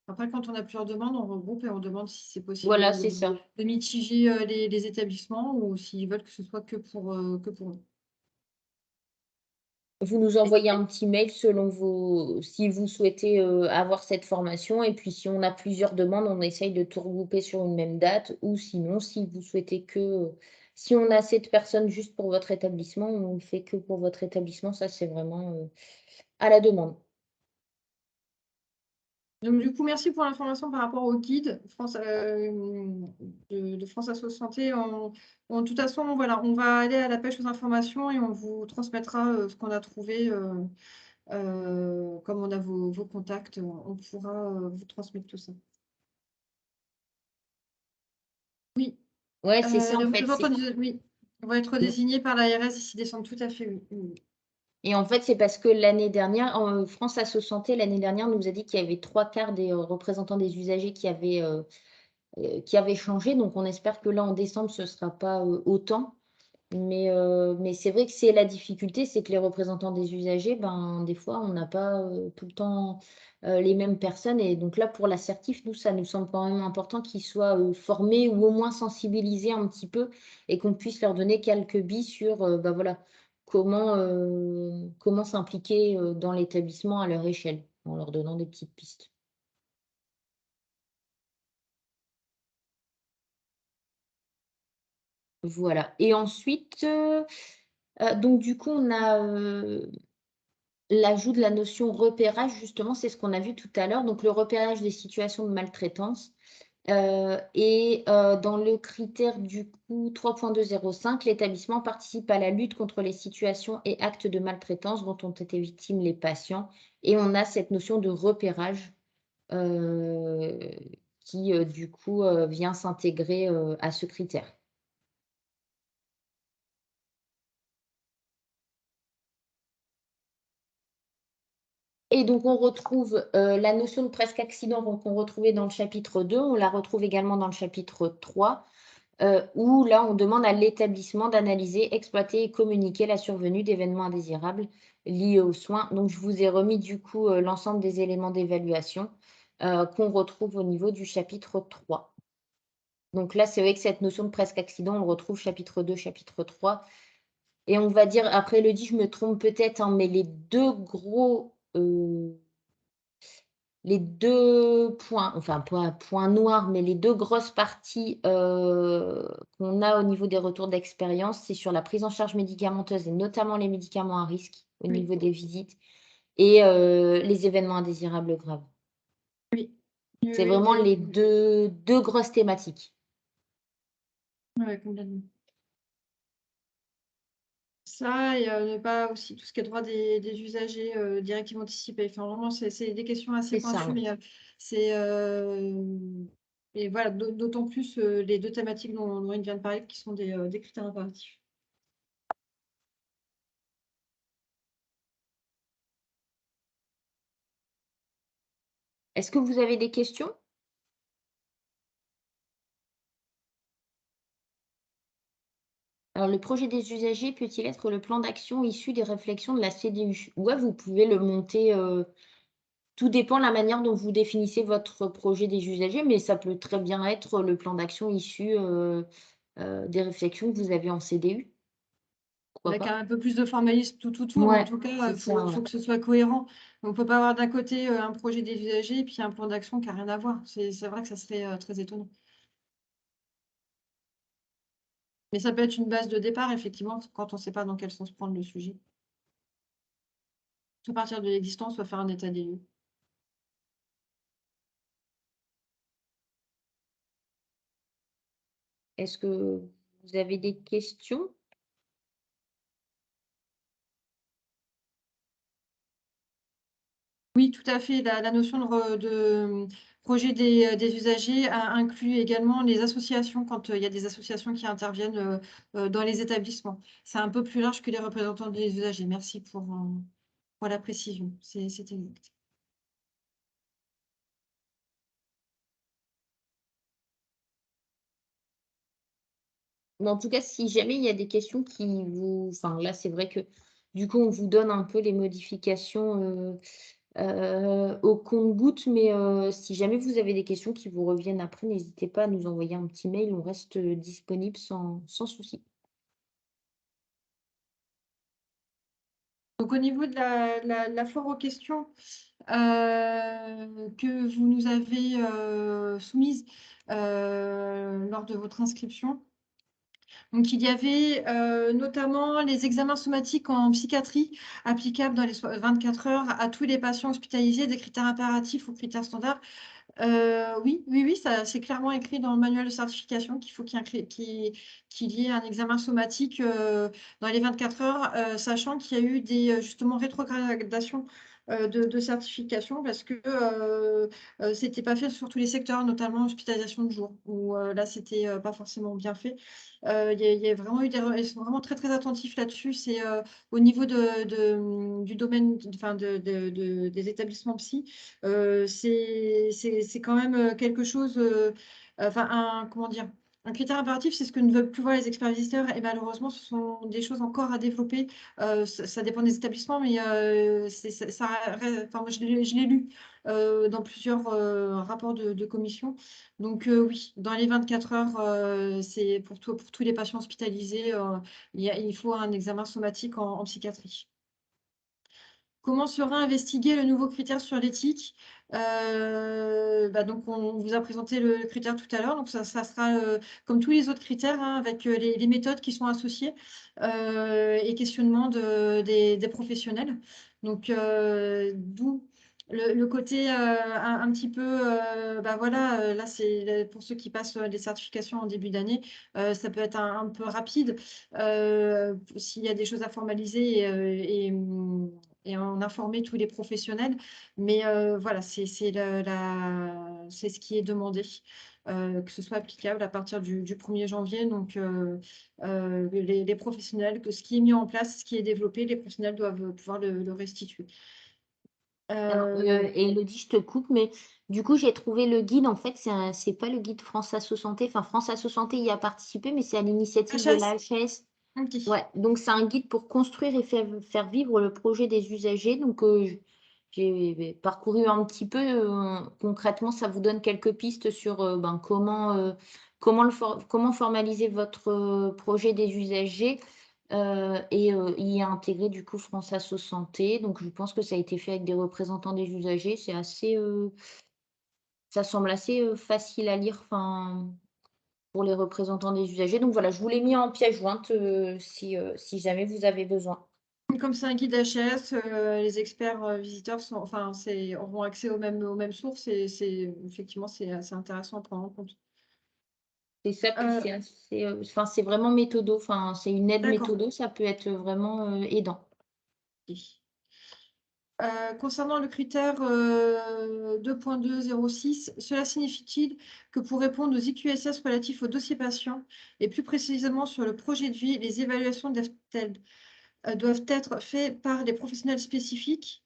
B: Après, quand on a plusieurs demandes, on regroupe et on demande si c'est possible
A: Voilà, c'est ça.
B: de mitiger les établissements ou s'ils veulent que ce soit que pour nous.
A: Vous nous envoyez un petit mail si vous souhaitez avoir cette formation. Et puis, si on a plusieurs demandes, on essaye de tout regrouper sur une même date. Ou sinon, si vous souhaitez si on a assez de personnes juste pour votre établissement, on ne fait que pour votre établissement. Ça, c'est vraiment à la demande.
B: Donc, du coup, merci pour l'information par rapport au guide de France Assos Santé. De toute façon, voilà, on va aller à la pêche aux informations et on vous transmettra ce qu'on a trouvé. Comme on a vos contacts, on pourra vous transmettre tout ça. Oui,
A: Ouais, c'est ça
B: les
A: en fait.
B: représentants oui, vont être désignés par l'ARS d'ici décembre, tout à fait, oui.
A: Et en fait, c'est parce que l'année dernière, France Asso Santé, l'année dernière, nous a dit qu'il y avait 3/4 des représentants des usagers qui avaient changé. Donc, on espère que là, en décembre, ce ne sera pas autant. Mais c'est vrai que c'est la difficulté, c'est que les représentants des usagers, ben, des fois, on n'a pas tout le temps les mêmes personnes. Et donc là, pour l'assertif, nous, ça nous semble quand même important qu'ils soient formés ou au moins sensibilisés un petit peu et qu'on puisse leur donner quelques billes sur ben voilà, comment s'impliquer dans l'établissement à leur échelle, en leur donnant des petites pistes. Voilà. Et ensuite, donc du coup, on a l'ajout de la notion repérage, justement, c'est ce qu'on a vu tout à l'heure, donc le repérage des situations de maltraitance. Dans le critère du coup 3.205, l'établissement participe à la lutte contre les situations et actes de maltraitance dont ont été victimes les patients. Et on a cette notion de repérage qui, du coup, vient s'intégrer à ce critère. Et donc, on retrouve la notion de presque accident qu'on retrouvait dans le chapitre 2, on la retrouve également dans le chapitre 3, où là, on demande à l'établissement d'analyser, exploiter et communiquer la survenue d'événements indésirables liés aux soins. Donc, je vous ai remis du coup l'ensemble des éléments d'évaluation qu'on retrouve au niveau du chapitre 3. Donc là, c'est vrai que cette notion de presque accident, on le retrouve chapitre 2, chapitre 3. Et on va dire, après Elodie, je me trompe peut-être, hein, mais les deux points, enfin pas points noirs, mais les deux grosses parties qu'on a au niveau des retours d'expérience, c'est sur la prise en charge médicamenteuse et notamment les médicaments à risque au
B: Oui.
A: niveau des visites et les événements indésirables graves.
B: Oui.
A: C'est vraiment les deux grosses thématiques.
B: Oui, complètement. Ça, et ne pas aussi tout ce qui est droit des usagers, directives anticipées. Enfin, vraiment, c'est des questions assez
A: C'est ça,
B: pointues,
A: ouais.
B: mais c'est et voilà, d'autant plus les deux thématiques dont Laurine vient de parler, qui sont des critères impératifs.
A: Est-ce que vous avez des questions? Alors, le projet des usagers peut-il être le plan d'action issu des réflexions de la CDU? Ouais, vous pouvez le monter, tout dépend de la manière dont vous définissez votre projet des usagers, mais ça peut très bien être le plan d'action issu, des réflexions que vous avez en CDU. Pourquoi
B: Avec
A: pas?
B: un peu plus de formalisme tout autour, mais en
A: Ouais,
B: tout cas,
A: c'est
B: il
A: ça, ouais.
B: faut que ce soit cohérent. On ne peut pas avoir d'un côté un projet des usagers et puis un plan d'action qui n'a rien à voir. C'est vrai que ça serait très étonnant. Mais ça peut être une base de départ, effectivement, quand on ne sait pas dans quel sens prendre le sujet. Soit partir de l'existant, soit faire un état des lieux.
A: Est-ce que vous avez des questions?
B: Oui, tout à fait. La notion de projet des usagers inclut également les associations, quand il y a des associations qui interviennent dans les établissements. C'est un peu plus large que les représentants des usagers. Merci pour la précision. C'était exact.
A: Mais en tout cas, si jamais il y a des questions qui vous enfin, là, c'est vrai que, du coup, on vous donne un peu les modifications, au compte-gouttes, mais si jamais vous avez des questions qui vous reviennent après, n'hésitez pas à nous envoyer un petit mail, on reste, disponible sans souci.
B: Donc, au niveau de la foire aux questions que vous nous avez soumise lors de votre inscription, donc, il y avait notamment les examens somatiques en psychiatrie applicables dans les 24 heures à tous les patients hospitalisés, des critères impératifs ou critères standards. Oui, ça c'est clairement écrit dans le manuel de certification qu'il faut qu'il y ait un examen somatique dans les 24 heures, sachant qu'il y a eu des justement rétrogradations de certification parce que c'était pas fait sur tous les secteurs, notamment hospitalisation de jour, où là c'était pas forcément bien fait. Il y a vraiment eu ils sont vraiment très très attentifs là-dessus. C'est au niveau du domaine, enfin des établissements psy. C'est quand même quelque chose, enfin, comment dire, un critère impératif, c'est ce que ne veulent plus voir les experts visiteurs. Et malheureusement, ce sont des choses encore à développer. Ça dépend des établissements, mais enfin, moi, je l'ai lu dans plusieurs rapports de commission. Donc oui, dans les 24 heures, c'est pour tous les patients hospitalisés, il faut un examen somatique en psychiatrie. Comment sera investigué le nouveau critère sur l'éthique? Donc on vous a présenté le critère tout à l'heure, donc ça sera comme tous les autres critères, hein, avec les méthodes qui sont associées et questionnement des professionnels. Donc d'où le côté un petit peu, voilà, là c'est pour ceux qui passent les certifications en début d'année, ça peut être un peu rapide s'il y a des choses à formaliser et en informer tous les professionnels. Mais voilà, c'est ce qui est demandé, que ce soit applicable à partir du 1er janvier. Donc, les professionnels, que ce qui est mis en place, ce qui est développé, les professionnels doivent pouvoir le restituer.
A: Alors, Élodie, je te coupe, mais du coup, j'ai trouvé le guide. En fait, c'est pas le guide France Asso Santé. Enfin, France Asso Santé y a participé, mais c'est à l'initiative de
B: HS.
A: l'AHS.
B: Ok.
A: Ouais, donc c'est un guide pour construire et faire vivre le projet des usagers. Donc, j'ai parcouru un petit peu. Concrètement, ça vous donne quelques pistes sur ben, comment formaliser votre projet des usagers et y intégrer du coup France Asso Santé. Donc, je pense que ça a été fait avec des représentants des usagers. C'est assez, ça semble assez facile à lire. Enfin, pour les représentants des usagers. Donc voilà, je vous l'ai mis en pièce jointe, si jamais vous avez besoin.
B: Comme c'est un guide HS, les experts visiteurs auront accès aux mêmes sources et effectivement, c'est assez intéressant à prendre en compte.
A: C'est ça, puis
B: Euh,
A: c'est assez, enfin, c'est vraiment méthodo, enfin, c'est une aide
B: d'accord.
A: méthodo, ça peut être vraiment, aidant.
B: Ok. Concernant le critère 2.206, cela signifie-t-il que pour répondre aux IQSS relatifs au dossier patient et plus précisément sur le projet de vie, les évaluations doivent être faites par des professionnels spécifiques,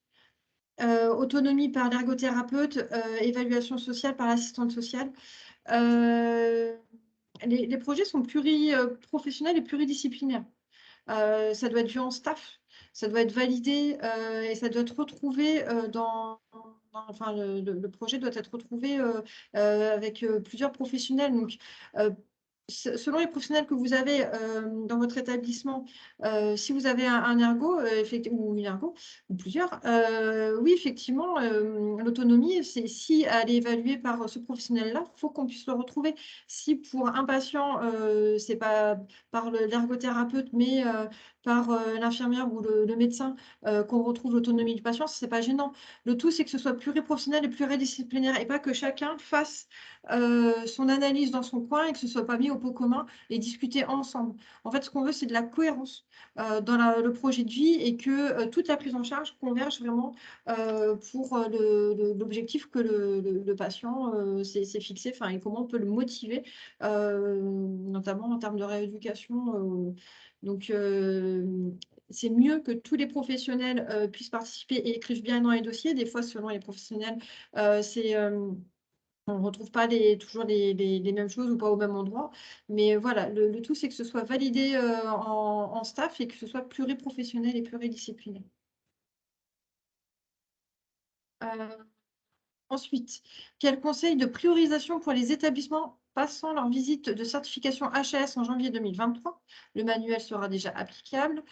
B: autonomie par l'ergothérapeute, évaluation sociale par l'assistante sociale. Les projets sont pluriprofessionnels et pluridisciplinaires. Ça doit être vu en staff, ça doit être validé et ça doit être retrouvé enfin, le projet doit être retrouvé avec plusieurs professionnels. Donc, selon les professionnels que vous avez dans votre établissement, si vous avez un ergo ou une ergo, ou plusieurs, oui, effectivement, l'autonomie, c'est si elle est évaluée par ce professionnel-là, il faut qu'on puisse le retrouver. Si pour un patient, c'est pas par l'ergothérapeute, mais par l'infirmière ou le médecin qu'on retrouve l'autonomie du patient, ce n'est pas gênant. Le tout, c'est que ce soit pluriprofessionnel et pluridisciplinaire et pas que chacun fasse son analyse dans son coin et que ce ne soit pas mis au pot commun et discuter ensemble. En fait, ce qu'on veut, c'est de la cohérence dans le projet de vie et que toute la prise en charge converge vraiment pour l'objectif que le patient s'est fixé, enfin, et comment on peut le motiver, notamment en termes de rééducation. Donc, c'est mieux que tous les professionnels puissent participer et écrivent bien dans les dossiers. Des fois, selon les professionnels, on ne retrouve pas toujours les mêmes choses ou pas au même endroit. Mais voilà, le tout, c'est que ce soit validé en staff et que ce soit pluriprofessionnel et pluridisciplinaire. Euh, Ensuite, quel conseil de priorisation pour les établissements passant leur visite de certification HAS en janvier 2023? Le manuel sera déjà applicable.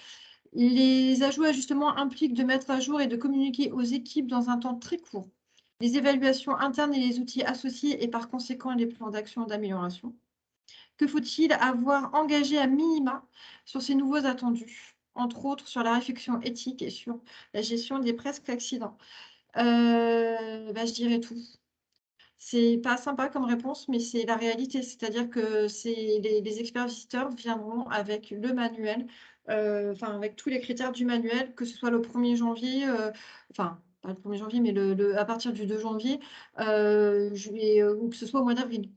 B: Les ajouts et ajustements impliquent de mettre à jour et de communiquer aux équipes dans un temps très court les évaluations internes et les outils associés et par conséquent les plans d'action d'amélioration. Que faut-il avoir engagé à minima sur ces nouveaux attendus, entre autres sur la réflexion éthique et sur la gestion des presque accidents? Je dirais tout. C'est pas sympa comme réponse, mais c'est la réalité. C'est-à-dire que les experts visiteurs viendront avec le manuel, enfin avec tous les critères du manuel, que ce soit le 1er janvier, enfin pas le 1er janvier, mais à partir du 2 janvier, ou que ce soit au mois d'avril.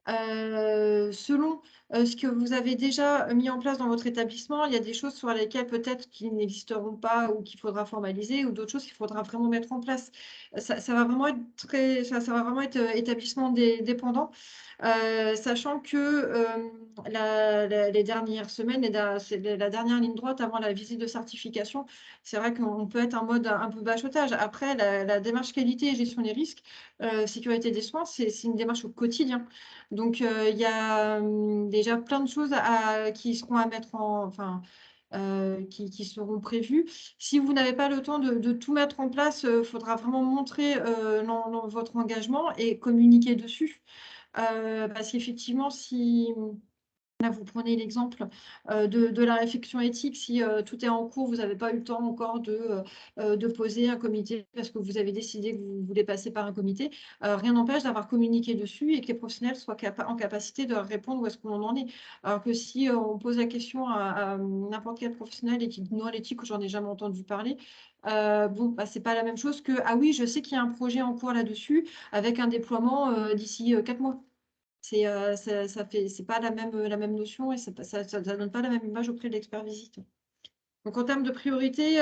B: Selon ce que vous avez déjà mis en place dans votre établissement, il y a des choses sur lesquelles peut-être qui n'existeront pas ou qu'il faudra formaliser ou d'autres choses qu'il faudra vraiment mettre en place. Ça va vraiment être ça va vraiment être établissement dépendant, sachant que les dernières semaines, c'est la dernière ligne droite avant la visite de certification, c'est vrai qu'on peut être en mode un peu bachotage. Après, la démarche qualité et gestion des risques, sécurité des soins, c'est une démarche au quotidien. Donc, il y a déjà plein de choses qui seront à mettre enfin, qui seront prévues. Si vous n'avez pas le temps de tout mettre en place, il faudra vraiment montrer votre engagement et communiquer dessus. Parce qu'effectivement, si là, vous prenez l'exemple de la réflexion éthique. Si tout est en cours, vous n'avez pas eu le temps encore de poser un comité parce que vous avez décidé que vous voulez passer par un comité. Rien n'empêche d'avoir communiqué dessus et que les professionnels soient en capacité de répondre où est-ce qu'on en est. Alors que si on pose la question à n'importe quel professionnel et qu'il dit non à l'éthique, j'en ai jamais entendu parler, c'est pas la même chose que ah oui, je sais qu'il y a un projet en cours là-dessus avec un déploiement d'ici 4 mois. C'est pas la même notion et ça donne pas la même image auprès de l'expert visite. Donc en termes de priorité,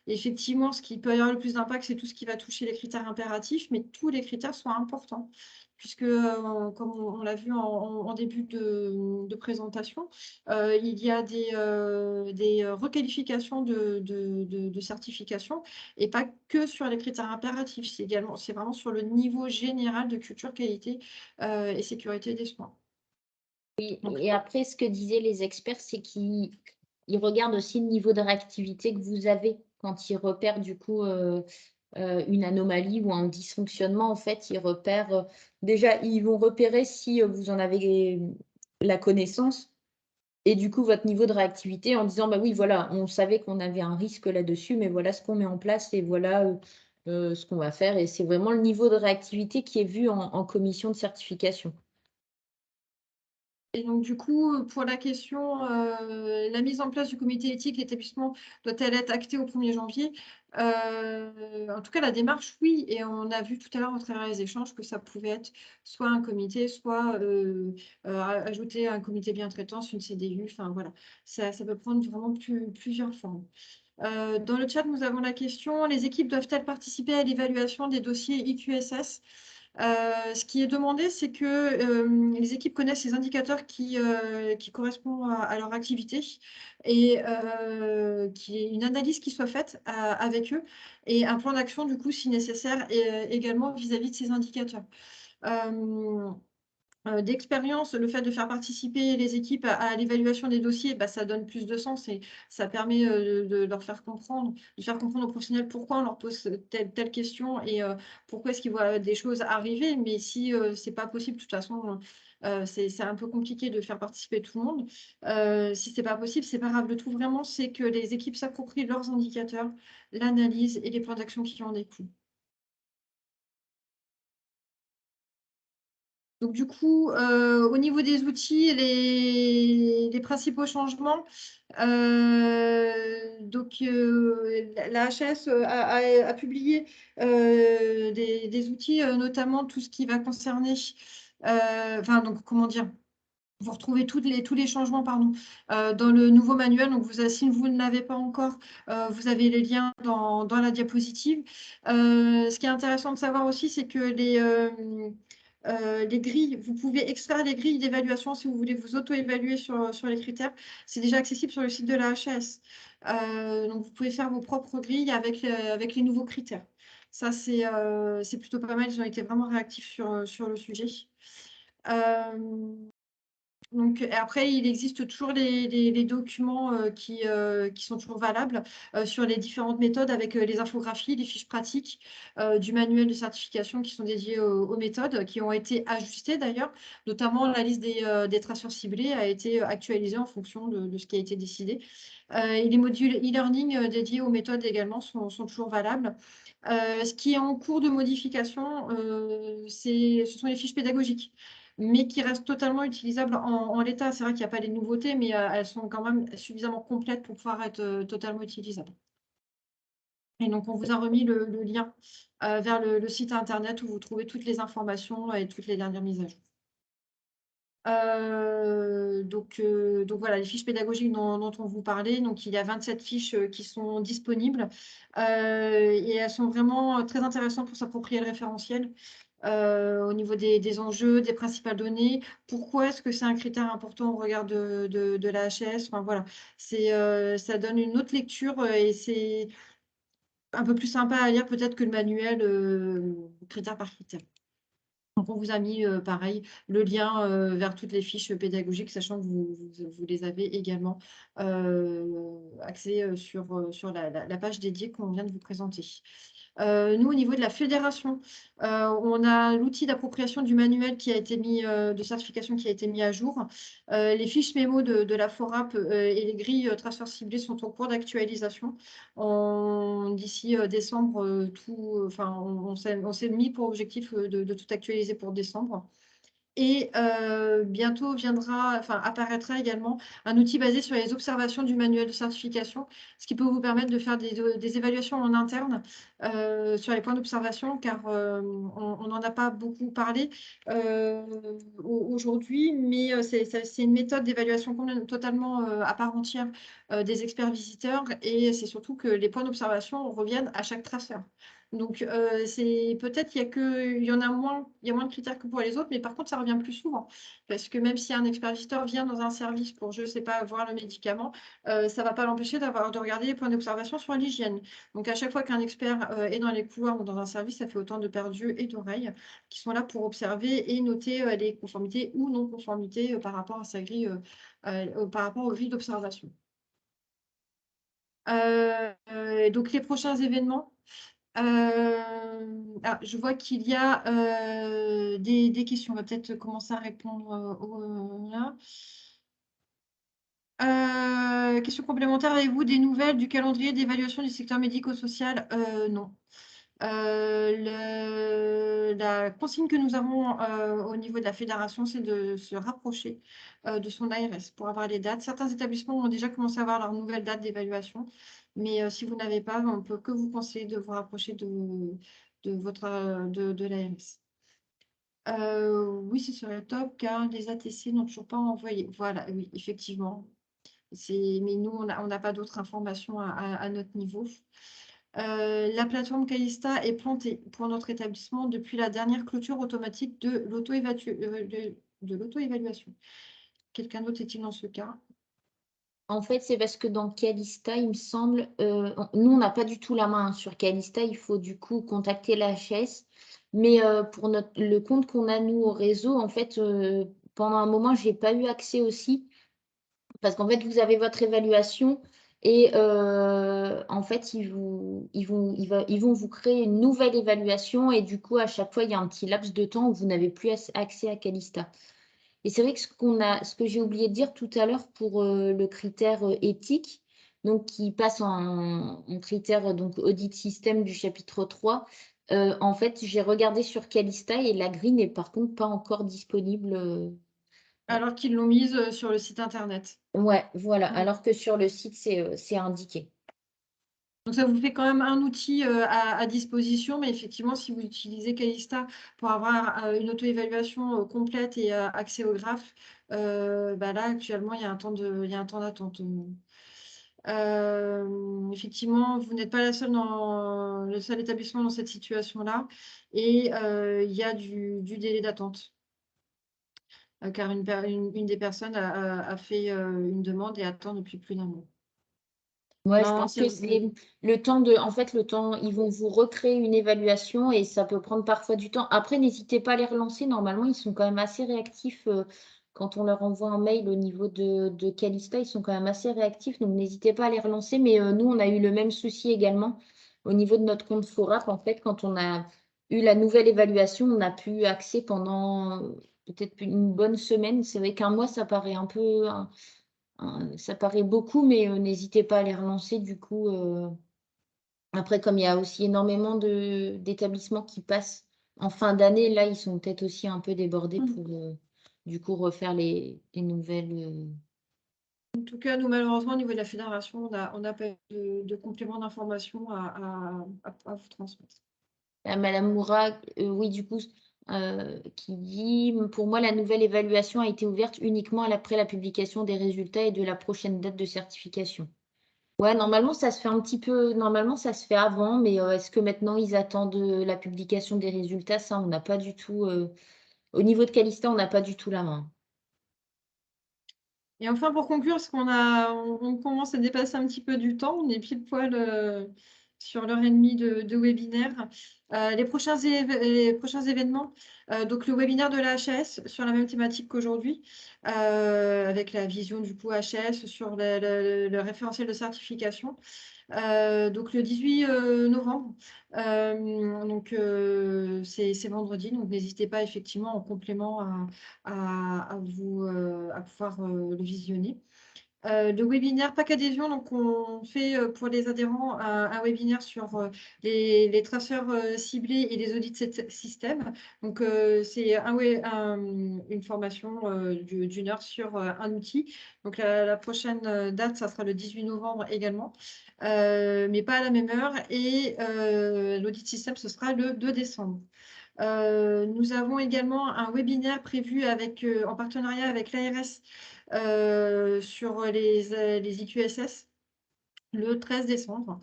B: Effectivement, ce qui peut avoir le plus d'impact, c'est tout ce qui va toucher les critères impératifs, mais tous les critères sont importants, puisque, comme on l'a vu en début de présentation, il y a des requalifications de certification, et pas que sur les critères impératifs, c'est vraiment sur le niveau général de culture, qualité et sécurité des soins.
A: Oui,
B: Donc,
A: et après, ce que disaient les experts, c'est qu'ils regardent aussi le niveau de réactivité que vous avez quand ils repèrent du coup une anomalie ou un dysfonctionnement. En fait, ils repèrent déjà, ils vont repérer si vous en avez la connaissance et du coup votre niveau de réactivité en disant bah oui, voilà, on savait qu'on avait un risque là-dessus, mais voilà ce qu'on met en place et voilà ce qu'on va faire. Et c'est vraiment le niveau de réactivité qui est vu en commission de certification.
B: Et donc, du coup, pour la question, la mise en place du comité éthique, l'établissement doit-elle être actée au 1er janvier? En tout cas, la démarche, oui. Et on a vu tout à l'heure, au travers des échanges, que ça pouvait être soit un comité, soit ajouter un comité bien-traitance, une CDU. Enfin, voilà. Ça peut prendre vraiment plusieurs formes. Dans le chat, nous avons la question, les équipes doivent-elles participer à l'évaluation des dossiers IQSS? Ce qui est demandé, c'est que les équipes connaissent les indicateurs qui correspondent à leur activité et qu'il y ait une analyse qui soit faite avec eux et un plan d'action, du coup, si nécessaire, et également vis-à-vis de ces indicateurs. D'expérience, le fait de faire participer les équipes à l'évaluation des dossiers, bah, ça donne plus de sens et ça permet de leur faire comprendre, aux professionnels pourquoi on leur pose telle question et pourquoi est-ce qu'ils voient des choses arriver. Mais si c'est pas possible, de toute façon, c'est un peu compliqué de faire participer tout le monde. Si c'est pas possible, c'est pas grave. Le tout vraiment, c'est que les équipes s'approprient leurs indicateurs, l'analyse et les plans d'action qui en découlent. Donc, du coup, au niveau des outils, les principaux changements, la HAS a publié des outils, notamment tout ce qui va concerner, enfin, donc, comment dire, vous retrouvez tous les changements, pardon, dans le nouveau manuel. Donc, si vous ne l'avez pas encore, vous avez les liens dans la diapositive. Ce qui est intéressant de savoir aussi, c'est que les grilles, vous pouvez extraire les grilles d'évaluation si vous voulez vous auto-évaluer sur les critères. C'est déjà accessible sur le site de la HAS. Donc, vous pouvez faire vos propres grilles avec les nouveaux critères. Ça, c'est plutôt pas mal. Ils ont été vraiment réactifs sur le sujet. Donc, après, il existe toujours les documents qui sont toujours valables sur les différentes méthodes avec les infographies, les fiches pratiques du manuel de certification qui sont dédiées aux méthodes, qui ont été ajustées d'ailleurs. Notamment, la liste des traceurs ciblés a été actualisée en fonction de ce qui a été décidé. Et les modules e-learning dédiés aux méthodes également sont toujours valables. Ce qui est en cours de modification, ce sont les fiches pédagogiques, mais qui restent totalement utilisables en l'état. C'est vrai qu'il n'y a pas les nouveautés, mais elles sont quand même suffisamment complètes pour pouvoir être totalement utilisables. Et donc, on vous a remis le lien vers le site internet où vous trouvez toutes les informations et toutes les dernières mises à jour. Donc voilà, les fiches pédagogiques dont on vous parlait. Donc, il y a 27 fiches qui sont disponibles et elles sont vraiment très intéressantes pour s'approprier le référentiel au niveau des enjeux, des principales données. Pourquoi est-ce que c'est un critère important au regard de la HAS? Enfin, voilà, ça donne une autre lecture et c'est un peu plus sympa à lire peut-être que le manuel critère par critère. Donc, on vous a mis, pareil, le lien vers toutes les fiches pédagogiques, sachant que vous les avez également accès sur la page dédiée qu'on vient de vous présenter. Nous, au niveau de la fédération, on a l'outil d'appropriation du manuel qui a été mis, de certification qui a été mis à jour. Les fiches mémo de la FORAP et les grilles traceurs ciblés sont en cours d'actualisation. D'ici décembre, on s'est mis pour objectif de tout actualiser pour décembre. Et bientôt apparaîtra également un outil basé sur les observations du manuel de certification, ce qui peut vous permettre de faire des évaluations en interne sur les points d'observation, car on n'en a pas beaucoup parlé aujourd'hui, mais c'est une méthode d'évaluation totalement à part entière des experts visiteurs, et c'est surtout que les points d'observation reviennent à chaque traceur. Donc, c'est peut-être il y en a moins, il y a moins de critères que pour les autres, mais par contre, ça revient plus souvent. Parce que même si un expert visiteur vient dans un service pour, je ne sais pas, voir le médicament, ça ne va pas l'empêcher de regarder les points d'observation sur l'hygiène. Donc, à chaque fois qu'un expert est dans les couloirs ou dans un service, ça fait autant de paires d'yeux et d'oreilles qui sont là pour observer et noter les conformités ou non-conformités par rapport à sa grille, par rapport aux grilles d'observation. Donc, les prochains événements. Je vois qu'il y a des questions. On va peut-être commencer à répondre là. Question complémentaire, avez-vous des nouvelles du calendrier d'évaluation du secteur médico-social? Non. La consigne que nous avons au niveau de la fédération, c'est de se rapprocher de son ARS pour avoir les dates. Certains établissements ont déjà commencé à avoir leur nouvelle date d'évaluation, mais si vous n'avez pas, on ne peut que vous conseiller de vous rapprocher de l'ARS. Oui, ce serait top car les ATC n'ont toujours pas envoyé. Voilà, oui, effectivement. Mais nous, on n'a pas d'autres informations à notre niveau. La plateforme Calista est plantée pour notre établissement depuis la dernière clôture automatique de l'auto-évaluation. Quelqu'un d'autre est-il dans ce cas?
A: En fait, c'est parce que dans Calista, il me semble, nous, on n'a pas du tout la main sur Calista. Il faut du coup contacter la HS. Mais pour le compte qu'on a, nous, au réseau, en fait, pendant un moment, je n'ai pas eu accès aussi. Parce qu'en fait, vous avez votre évaluation et en fait, ils vont vous créer une nouvelle évaluation et du coup, à chaque fois, il y a un petit laps de temps où vous n'avez plus accès à Calista. Et c'est vrai que ce que j'ai oublié de dire tout à l'heure pour le critère éthique, donc qui passe en critère donc audit système du chapitre 3, en fait, j'ai regardé sur Calista et la grille n'est par contre pas encore disponible.
B: Alors qu'ils l'ont mise sur le site internet.
A: Ouais, voilà. Alors que sur le site, c'est indiqué.
B: Donc, ça vous fait quand même un outil à disposition, mais effectivement, si vous utilisez Calista pour avoir une auto-évaluation complète et accès au graphe, là, actuellement, il y a un temps d'attente. Effectivement, vous n'êtes pas le seul établissement dans cette situation-là, et il y a du délai d'attente. Car une des personnes a fait une demande et attend depuis plus d'un mois.
A: Ouais, je
B: Non,
A: pense que c'est le temps en fait, ils vont vous recréer une évaluation et ça peut prendre parfois du temps. Après, n'hésitez pas à les relancer. Normalement, ils sont quand même assez réactifs. Quand on leur envoie un mail au niveau de Calista, ils sont quand même assez réactifs. Donc, n'hésitez pas à les relancer. Mais nous, on a eu le même souci également au niveau de notre compte Forap. En fait, quand on a eu la nouvelle évaluation, on n'a plus accès pendant peut-être une bonne semaine. C'est vrai qu'un mois, ça paraît un peu. Ça paraît beaucoup, mais n'hésitez pas à les relancer du coup. Après, comme il y a aussi énormément d'établissements qui passent en fin d'année, là, ils sont peut-être aussi un peu débordés pour du coup refaire les nouvelles.
B: En tout cas, nous, malheureusement, au niveau de la fédération, on n'a pas eu de complément d'information à vous transmettre.
A: Madame Moura, oui, du coup, qui dit, pour moi, la nouvelle évaluation a été ouverte uniquement après la publication des résultats et de la prochaine date de certification. Ouais, normalement, ça se fait un petit peu. Normalement, ça se fait avant, mais est-ce que maintenant ils attendent la publication des résultats? Ça, on n'a pas du tout. Au niveau de Calista, on n'a pas du tout la main.
B: Et enfin, pour conclure, parce on commence à dépasser un petit peu du temps, on est pile poil sur l'heure et demie de webinaire. Les prochains événements, donc le webinaire de la HAS sur la même thématique qu'aujourd'hui, avec la vision du coup HAS sur le référentiel de certification. Donc le 18 novembre, c'est vendredi, donc n'hésitez pas effectivement en complément à pouvoir le visionner. Le webinaire Pack Adhésion, donc on fait pour les adhérents un webinaire sur les traceurs ciblés et les audits système. Donc c'est une formation d'une heure sur un outil. Donc la prochaine date, ça sera le 18 novembre également, mais pas à la même heure. Et l'audit système, ce sera le 2 décembre. Nous avons également un webinaire prévu en partenariat avec l'ARS sur les IQSS le 13 décembre.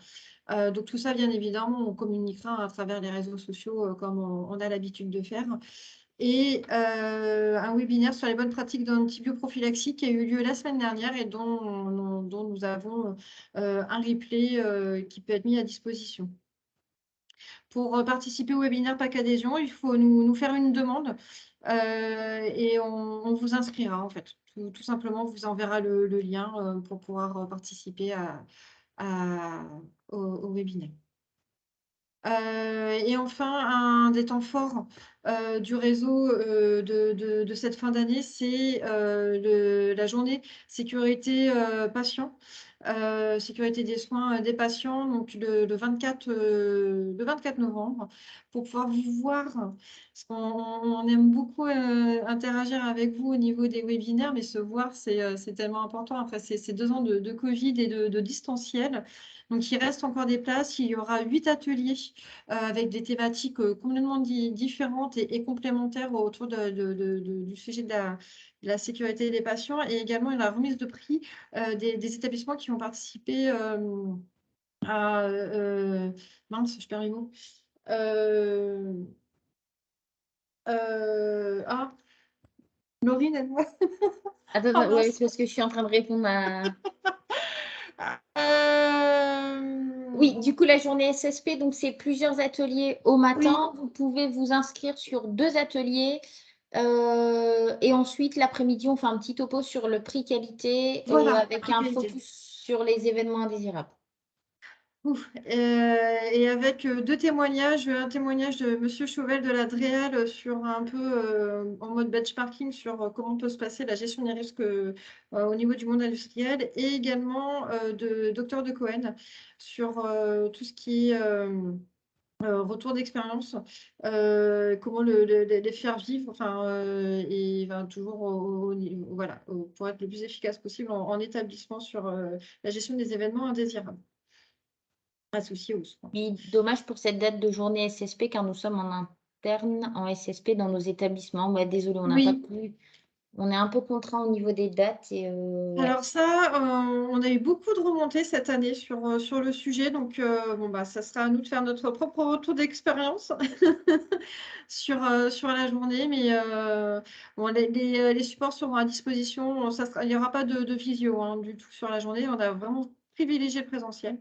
B: Donc tout ça, bien évidemment, on communiquera à travers les réseaux sociaux comme on a l'habitude de faire. Et un webinaire sur les bonnes pratiques d'antibioprophylaxie qui a eu lieu la semaine dernière et dont nous avons un replay qui peut être mis à disposition. Pour participer au webinaire Pack Adhésion, il faut nous faire une demande et on vous inscrira en fait. Tout simplement, on vous enverra le lien pour pouvoir participer au webinaire. Et enfin, un des temps forts du réseau de cette fin d'année, c'est la journée sécurité patient, sécurité des soins des patients, donc le 24 novembre, pour pouvoir vous voir. Parce qu'on aime beaucoup interagir avec vous au niveau des webinaires, mais se voir, c'est tellement important. Après, c'est 2 ans de Covid et de distanciel. Donc, il reste encore des places. Il y aura 8 ateliers avec des thématiques complètement différentes et complémentaires autour du sujet de la sécurité des patients et également la remise de prix des établissements qui ont participé à… mince, je perds les mots. Ah, Laurine, aide-moi.
A: Attends,
B: Ah,
A: ouais,
B: mince.
A: c'est parce que je suis en train de répondre à…
B: Euh,
A: Oui, du coup, la journée SSP, donc c'est plusieurs ateliers au matin.
B: Oui,
A: Vous pouvez vous inscrire sur 2 ateliers. Et ensuite, l'après-midi, on fait un petit topo sur le prix qualité
B: voilà,
A: avec
B: prix
A: un
B: qualité.
A: focus sur les événements indésirables.
B: Ouf. Et avec 2 témoignages, un témoignage de Monsieur Chauvel de la Dréal sur un peu en mode benchmarking sur comment peut se passer la gestion des risques au niveau du monde industriel et également de Dr de Cohen sur tout ce qui est retour d'expérience, comment les faire vivre, enfin, et ben, toujours voilà, pour être le plus efficace possible en établissement sur la gestion des événements indésirables associés aux soins.
A: Puis, dommage pour cette date de journée SSP car nous sommes en interne en SSP dans nos établissements. Ouais, désolé, on n'a pas
B: Oui,
A: pu. On est un peu contraint au niveau des dates et ouais.
B: alors ça, on a eu beaucoup de remontées cette année sur le sujet, donc bon, bah, ça sera à nous de faire notre propre retour d'expérience sur la journée, mais bon, les supports seront à disposition. Il n'y aura pas de visio hein, du tout sur la journée. On a vraiment privilégié le présentiel.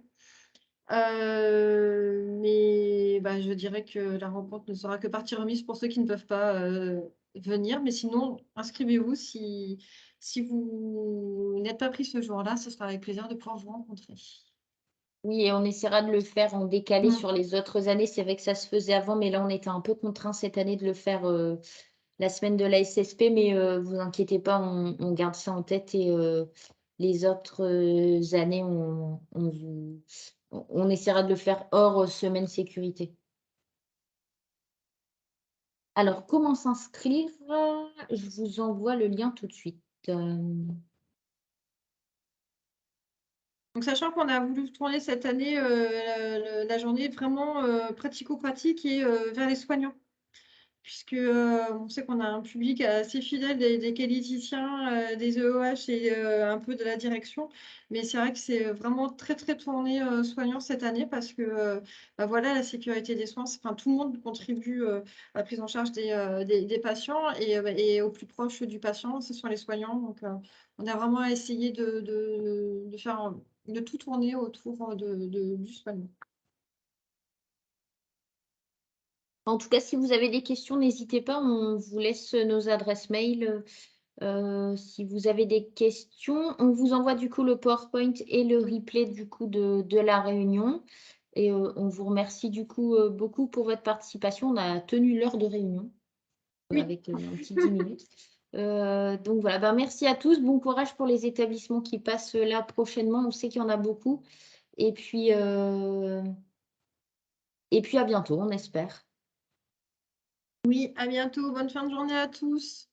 B: Mais bah, je dirais que la rencontre ne sera que partie remise pour ceux qui ne peuvent pas venir. Mais sinon, inscrivez-vous si vous n'êtes pas pris ce jour-là. Ce sera avec plaisir de pouvoir vous rencontrer.
A: Oui, et on essaiera de le faire en décalé
B: Mm.
A: sur les autres années. C'est vrai que ça se faisait avant, mais là, on était un peu contraint cette année de le faire la semaine de la SSP, mais vous inquiétez pas, on garde ça en tête et les autres années, on essaiera de le faire hors semaine sécurité. Alors, comment s'inscrire? Je vous envoie le lien tout de suite.
B: Donc, sachant qu'on a voulu tourner cette année la journée vraiment pratico-pratique et vers les soignants. Puisque on sait qu'on a un public assez fidèle des qualiticiens, des EOH et un peu de la direction. Mais c'est vrai que c'est vraiment très, très tourné soignant cette année parce que bah voilà, la sécurité des soins, enfin, tout le monde contribue à la prise en charge des patients et au plus proche du patient, ce sont les soignants. Donc, on a vraiment essayé de tout tourner autour du soignant.
A: En tout cas, si vous avez des questions, n'hésitez pas, on vous laisse nos adresses mail. Si vous avez des questions, on vous envoie du coup le PowerPoint et le replay du coup de la réunion. Et on vous remercie du coup beaucoup pour votre participation. On a tenu l'heure de réunion
B: Oui.
A: avec un petit 10 minutes. Donc voilà, ben, merci à tous. Bon courage pour les établissements qui passent là prochainement. On sait qu'il y en a beaucoup. Et puis à bientôt, on espère.
B: Oui, à bientôt. Bonne fin de journée à tous.